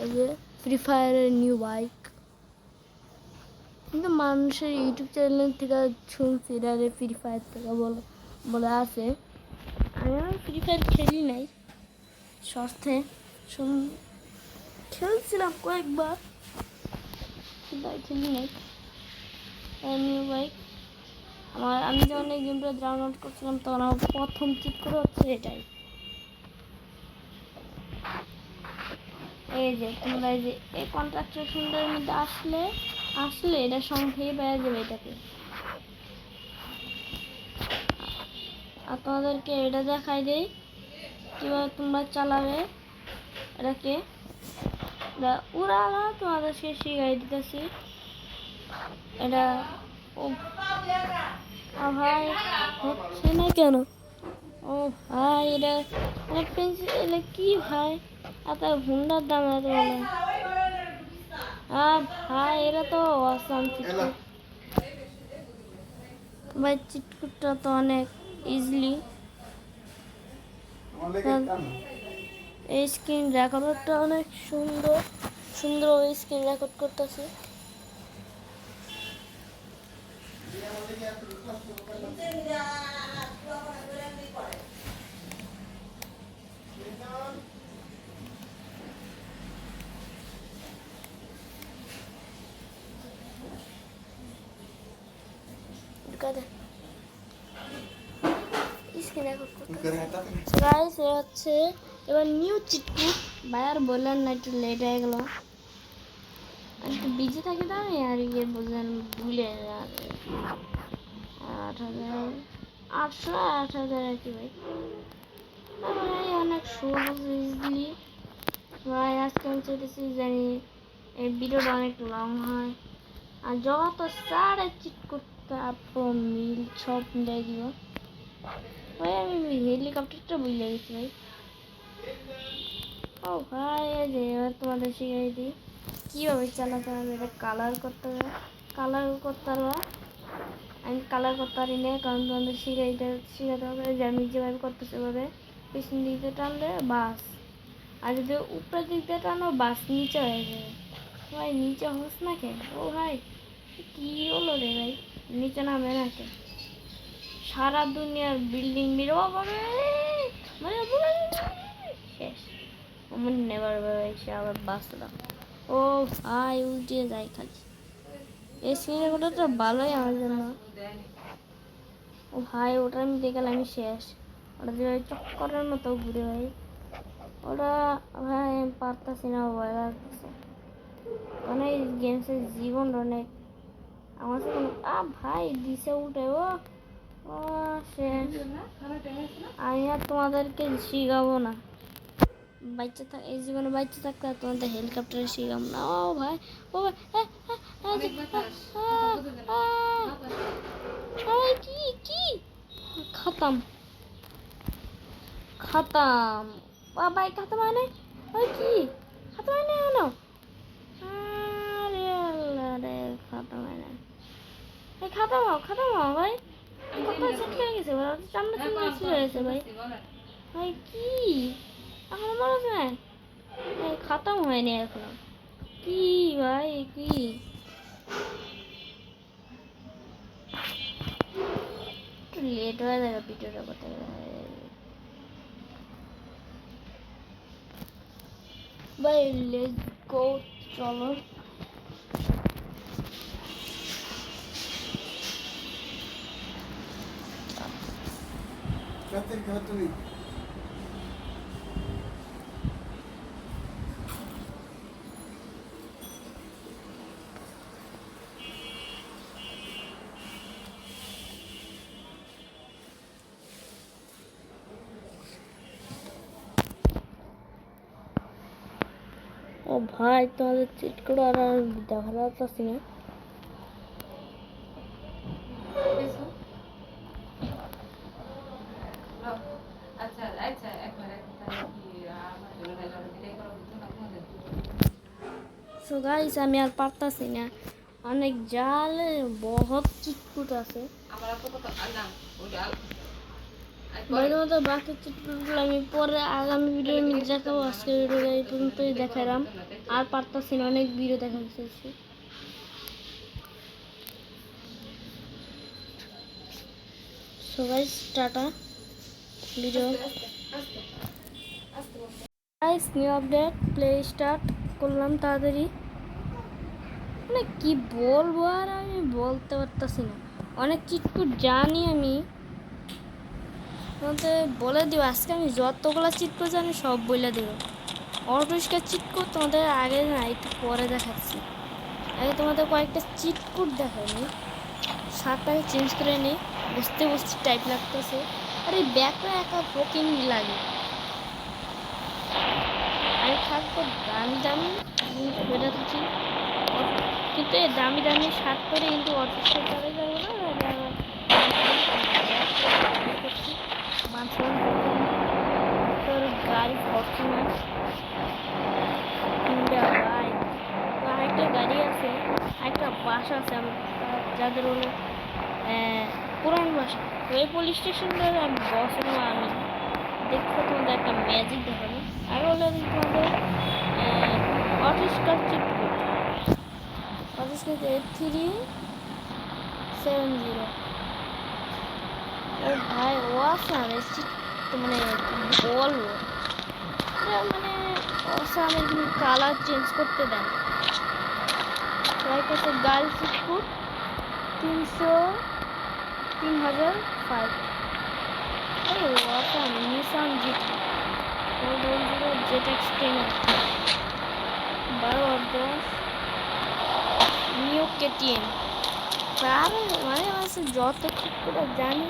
এই যে ফ্রি ফায়ারের নিউ বাইক, কিন্তু মানুষের ইউটিউব চ্যানেল থেকে শুনছি এটা ফ্রি ফায়ার থেকে বলে আছে। আমি আর ফ্রি ফায়ার খেলি নাই, শর্তে খেলছিলাম কয়েকবার, কিন্তু খেলি নাই। নিউ বাইক আমি যখন এই গেমটা ডাউনলোড করছিলাম তখন আমার প্রথম চিত্র হচ্ছে এটাই। এই যে তোমরা এই যে এই কন্ট্রাকশনের মধ্যে আসলে এটা সঙ্গে পেয়ে যাবে এটাকে। আর তোমাদেরকে এটা দেখাই দেই কিভাবে তোমরা চালাবে এটাকে। উড়ালা তোমাদেরকে শিখাই দিতেছি এটা। ও ভাই হচ্ছে না কেন? ও ভাই এটা পেন্সিল কি ভাই, এত হুন্ডার দাম এত বলে। ভাই এটা তো অসাম চিটকুট ভাই। চিটকুটটা তো অনেক ইজিলি। এই স্ক্রিন রেকর্ডটা অনেক সুন্দর সুন্দর স্ক্রিন রেকর্ড করতেছে। হচ্ছে এবার নিউ চিটকুট ভাই। আর বললেন না, একটু লেট হয়ে গেল, একটু বিজি থাকি তো আমি। আর ইয়ে বললেন ভুলে 8,000 8,000 আর কি ভাই। ভাই অনেক সহজ ইজিলি ভাই। আজকে আমি চাইতেছি জানি এই ভিডিওটা অনেক লং হয়। আর যত সারে চিটকুট মিল সব মিলাই দিব ভাই। আমি হেলিকপ্টারটা বুঝলে গেছি ভাই। ও ভাই এবার তোমাদের শিখাই দিই কীভাবে চালাতে হবে। এটা কালার করতে হবে, আমি কালার করতে পারি না, কারণ তোমাদের শিখাতে হবে যে আমি যেভাবে করতেছি ওভাবে। পিছন দিক দিয়ে টানলে বাস, আর যদি উপরের দিক দিয়ে টানো বাস নিচে হয়ে যাবে। ভাই নিচে হোস না কে? ও ভাই কি হলো রে ভাই, নিচে নামে না কে? সারা দুনিয়ার বিল্ডিং শেষ। আমার নেবার এসে আবার বাঁচলাম। ও ভাই উল্টে যায় খালি। এই স্ক্রিন রেকর্ডার তো ভালোই আমার জন্য। ও ভাই ওটা আমি দেখলাম আমি শেষ। ওটা যে চক্করের মতো ঘুরে ভাই, ওটা ভাই আমি পারতাছি না, ভয় লাগতেছে। মানে এই গেমসের জীবন অনেক আমার সাথে ভাই দিছে উঠে ও ও শেষ। আমি আর তোমাদেরকে শিখাবো না, বাচ্চা থাক এই জীবনে বাচ্চা থাকতে আর তোমাদের হেলিকপ্টারে শিখাবো না। ও ভাই ও ভাই কি কি খতম খতম ভাই খতম হয় না। ওই কি খতম হয় না এখনো? আরে আল্লাহ রে, খতম হয় না। এই খতম হও ভাই, কত সেট হয়ে গেছে ভাই, চামড়া চামড়া ছিল গেছে ভাই। ভাই কি এখনো মনে আছে না? খতম হয়নি এখনো। কি ভাই কি একটু লেট হয়ে যাবে ভিডিওটা করতে। ভাই লেটস গো, চলো। ও ভাই তোমাদের চিট করে আর দেখা যাচ্ছে না। সো গাইস আমি আর পারতাছি না, অনেক জাল বহুত চিটকুট আছে। মতো বাকি চিটকুটগুলো আমি পরে আগামী ভিডিও দেখাবো। আজকে ভিডিও এই পর্যন্তই দেখালাম, আর পারতাছি না, অনেক ভিডিও দেখা গেছে। So guys tata, video guys new update play start করলাম তাড়াতাড়ি। মানে কি বলবো আর আমি বলতে পারতাছি না, অনেক চিটকুট জানি আমি। তোমাদের বলে দিব আজকে আমি যতগুলো চিটকুট জানি সব বলে দেব। অটোরিক্সার চিটকুট তোমাদের আগে না একটু পরে দেখাচ্ছি, আগে তোমাদের কয়েকটা চিটকুট দেখাইনি। শার্টটাকে চেঞ্জ করে নিই, বুঝতে বুঝতে টাইপ লাগতেছে। আর এই ব্যাগটা একা ফকিং লাগে। আমি থাকবো দামি দামি জিনিস বেড়ে থাকি, কিন্তু এই দামি দামি শার্ট পরে কিন্তু অটোরিক্সা চলে যাবো না। তোর গাড়ি ফরচুনার কিংবা বাইক, তো আরেকটা গাড়ি আছে, আরেকটা বাসা আছে যাদের হলো পুরান বাসা। তো এই পুলিশ স্টেশনটার আমি বস হলাম আমি। দেখতে তোমাদের একটা ম্যাজিক দেখাবো। আর হলো তোমাদের অটোস্কার চিটকুট, অটোস্কার 370। ও ভাই ও আসাম মানে বলবো মানে অসামের কিন্তু কালার চেঞ্জ করতে দেন। কাছে গার্ল চিটকুট 3005। এই অসাম নিসান জিটি 400 জেট এক্সটেনার 12/10 নিউ কেটিএম। আর মানে যত চিটকুট জানি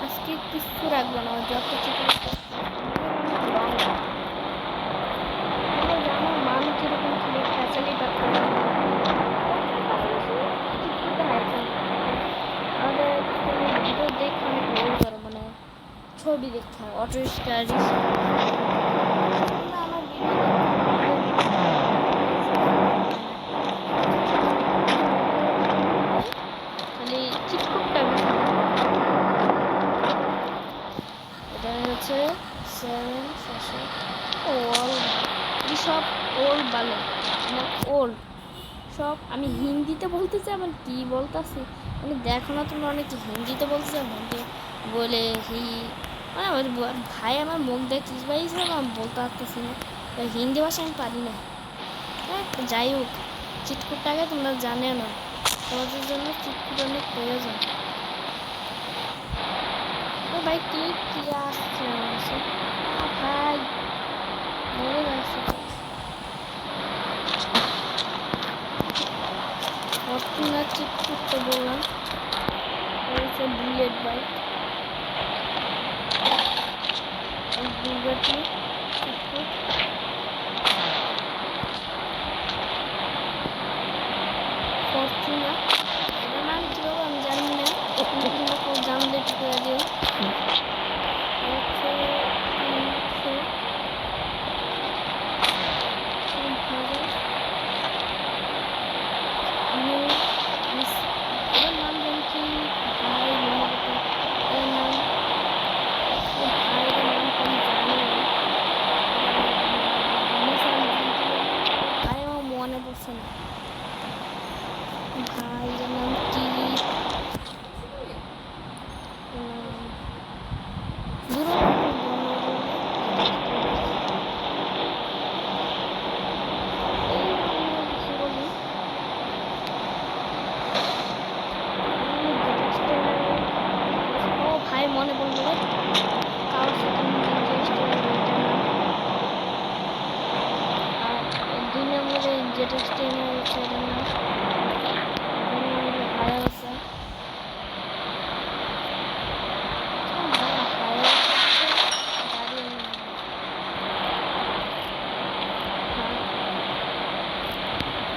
আজকে কিছু রাখবো না, যত চিটকুট জানো মানুষ যেরকম খেলে ফ্যাচালি ডাক্তার আমাদের ভিডিও দেখে অনেক ভুল করো, মানে ছবি দেখতে হয় অটোরিক্সা আমার খালি চিটকুটটা বেশি। এটা হচ্ছে 7 ওল্ড, সব ওল্ড ভালো আমার ওল্ড সব। আমি হিন্দিতে বলতেছি, আবার কি বলতেছি মানে দেখো না তোমরা, অনেকে হিন্দিতে বলতেছে হিন্দি বলে মানে আমার ভাই আমার মুখ দেখিস ভাই আমি বলতে পারতেছি না, হিন্দি ভাষা আমি পারি না। হ্যাঁ যাই হোক চিটকুটটাকে তোমরা জানে না, সহজের জন্য চিটকুট অনেক প্রয়োজন। ও ভাই কি কি আসছে ভাই মরে যাচ্ছে। ফরচুনার চিটকুট তো বললাম, হচ্ছে বুলেট বাইক, বুগাটি চিটকুট, ফরচুনার। এটার নাম কি হবে আমি জানি না, তোমরা কেউ জানলে একটু করে দিও। মনে পড়ছে না ভাইয়ের নাম কি, ভাই মনে পড়লো রে, কারোর সাথে আর 2 নম্বরে যেটা স্টেনে হচ্ছে এটার নাম হায়াবুসা।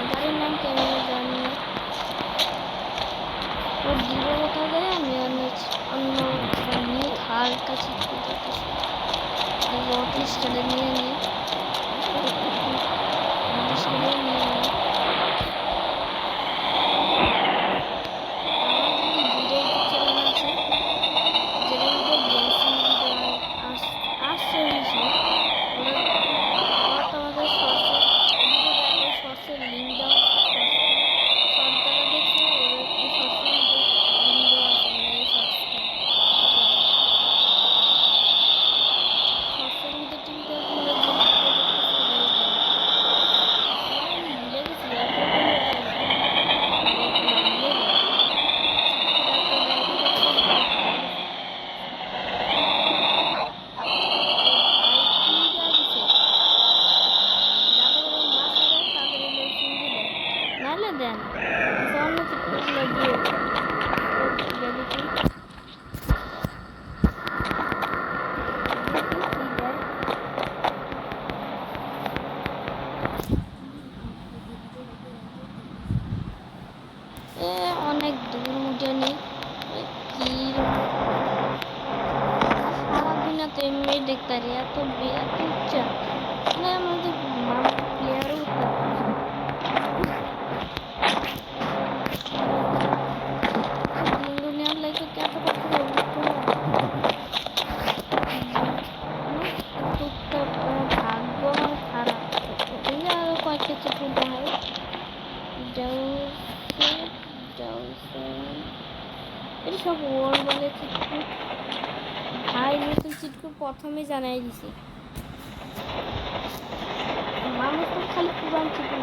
গাড়ির নাম কেমন জানি না, ওর দিবে কোথাও গেলে আমি অন্য নিয়ে হালকা ছিটকে যেতেছি, অটিস্টারে নিয়ে নিই, অটিস্টারে নিয়ে নিই। দেন অন্য চিত্রগুলো দিয়ে অনেক দূর উঠেনি কি সারাদিন এত এমনি দেখতে পারি, এত এত উচ্চা না আমাদের প্লেয়ারও উঠতে ভাগ্য আমার খারাপ, আরো কয়েকটা চিত্র হয় এটা সব ওর বলে চিটকুট ভাই, নতুন চিটকুট প্রথমে জানাই দিছি, মানুষ তো খালি পুরান চিটকুট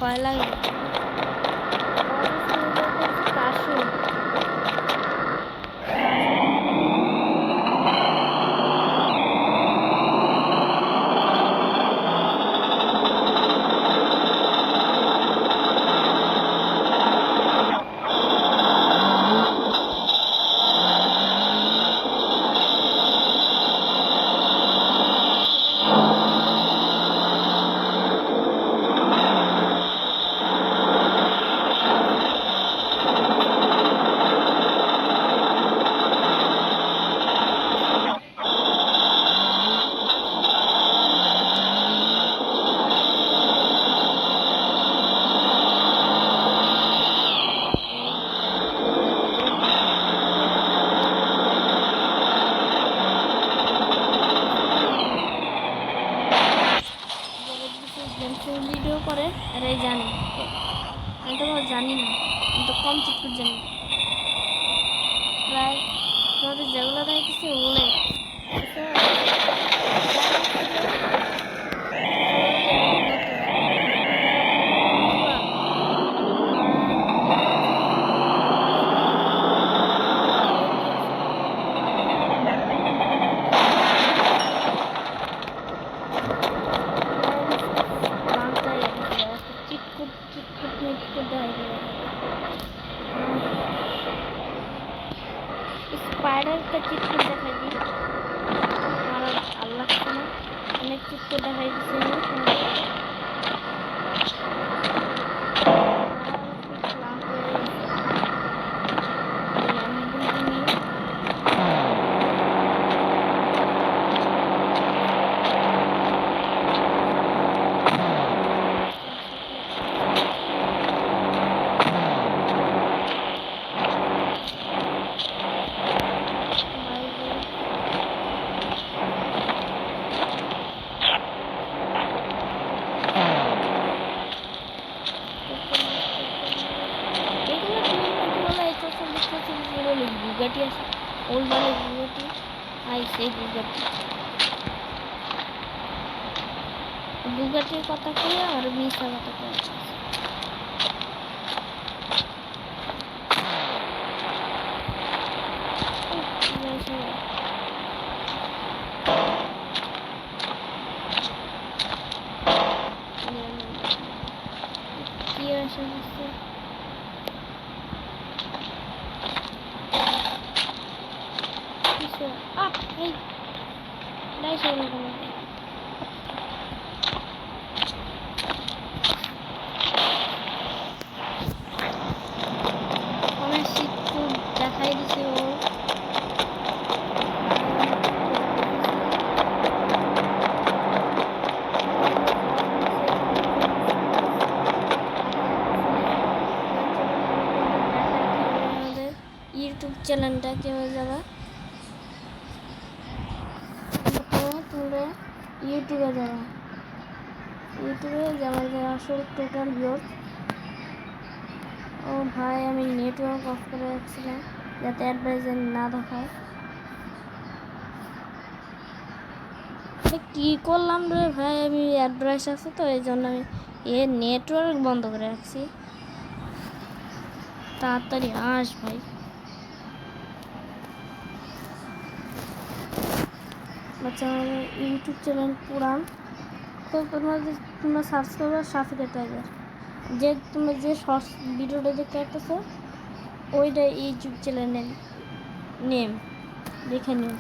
ভয় লাগে এটাও করে এরাই জানে, আমি তো জানি না, আমি তো কম চিটকুট জানি প্রায়। তোমাদের যেগুলো দেখতেছি ওগুলোই स्पाइडर का चित्र दिखाई दी हमारा अल्लाह का अनेक चित्र दिखाई दी बुगाटी আছে ওল্ড মানে বুগাটি আই সেই বুগাটির কথা কই আর মিছা কথা কই কি আছে up, hey, nice one. অনেক শীত দেখাই দিছে ও ইউটিউব চ্যানেলটা কেউ যাবা ইউটিউবে যাওয়া আসল টোটাল ভিউয়ার্স। ও ভাই আমি নেটওয়ার্ক অফ করে রাখছিলাম যাতে অ্যাডভাইজার না দেখায়। কি করলাম রে ভাই, আমি অ্যাডভাইস আছে তো এই জন্য আমি নেটওয়ার্ক বন্ধ করে রাখছি। তাড়াতাড়ি আস ভাই। আচ্ছা আমাদের ইউটিউব চ্যানেল পুরান তো তোমরা সার্চ করবে সাফিদা টাইগার, যে তোমরা যে শর্টস ভিডিওটা দেখতে পাচ্ছ ওইটা ইউটিউব চ্যানেলের নেম দেখে নিও।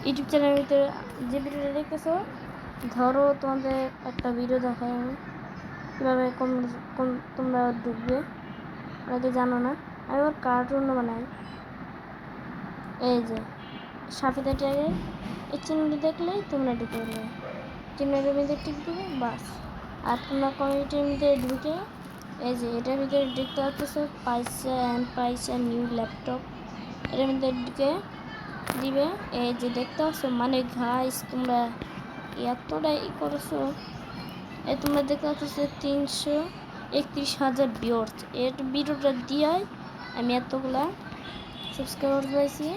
ইউটিউব চ্যানেলের ভিতরে যে ভিডিওটা দেখতেছো ধরো তোমাদের একটা ভিডিও দেখাই আমি কীভাবে তোমরা ঢুকবে, অনেকে জানো না। আমি আবার কার্টুন বানাই, এই যে সাফিদা টাইগার এই চিহ্নটি দেখলেই তোমরা ঢুকে দেবে, চিহ্নের মধ্যে টিক দেবে বাস। আর তোমরা কমিউনিটির মধ্যে ঢুকে এই যে এটার ভিতরে দেখতে পাচ্ছ পাইসা নিউ ল্যাপটপ, এটার মধ্যে ঢুকে দিবে। এই যে দেখতে পাচ্ছ মানে গাইস তোমরা এতটাই করেছো, এই তোমরা দেখতে পাচ্ছ 331,000 ভিউয়ার্স। এর ভিডিওটা দিয়ে আমি এতগুলা সাবস্ক্রাইবার পাইছি।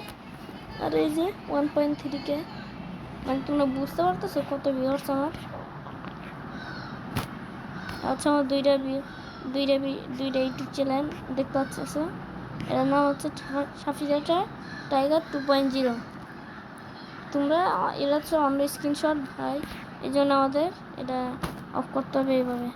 আর এই যে 1.3K, মানে তোমরা বুঝতে পারতেছো কত ভিউয়ার্স আমার। আচ্ছা আমার দুইটা ইউটিউব চ্যানেল দেখতে পাচ্ছ, এটার নাম হচ্ছে সাফিদা টাইগার 2.0। তোমরা এরা হচ্ছে অন্য স্ক্রিনশট ভাই, এই জন্য আমাদের এটা অফ করতে হবে এইভাবে।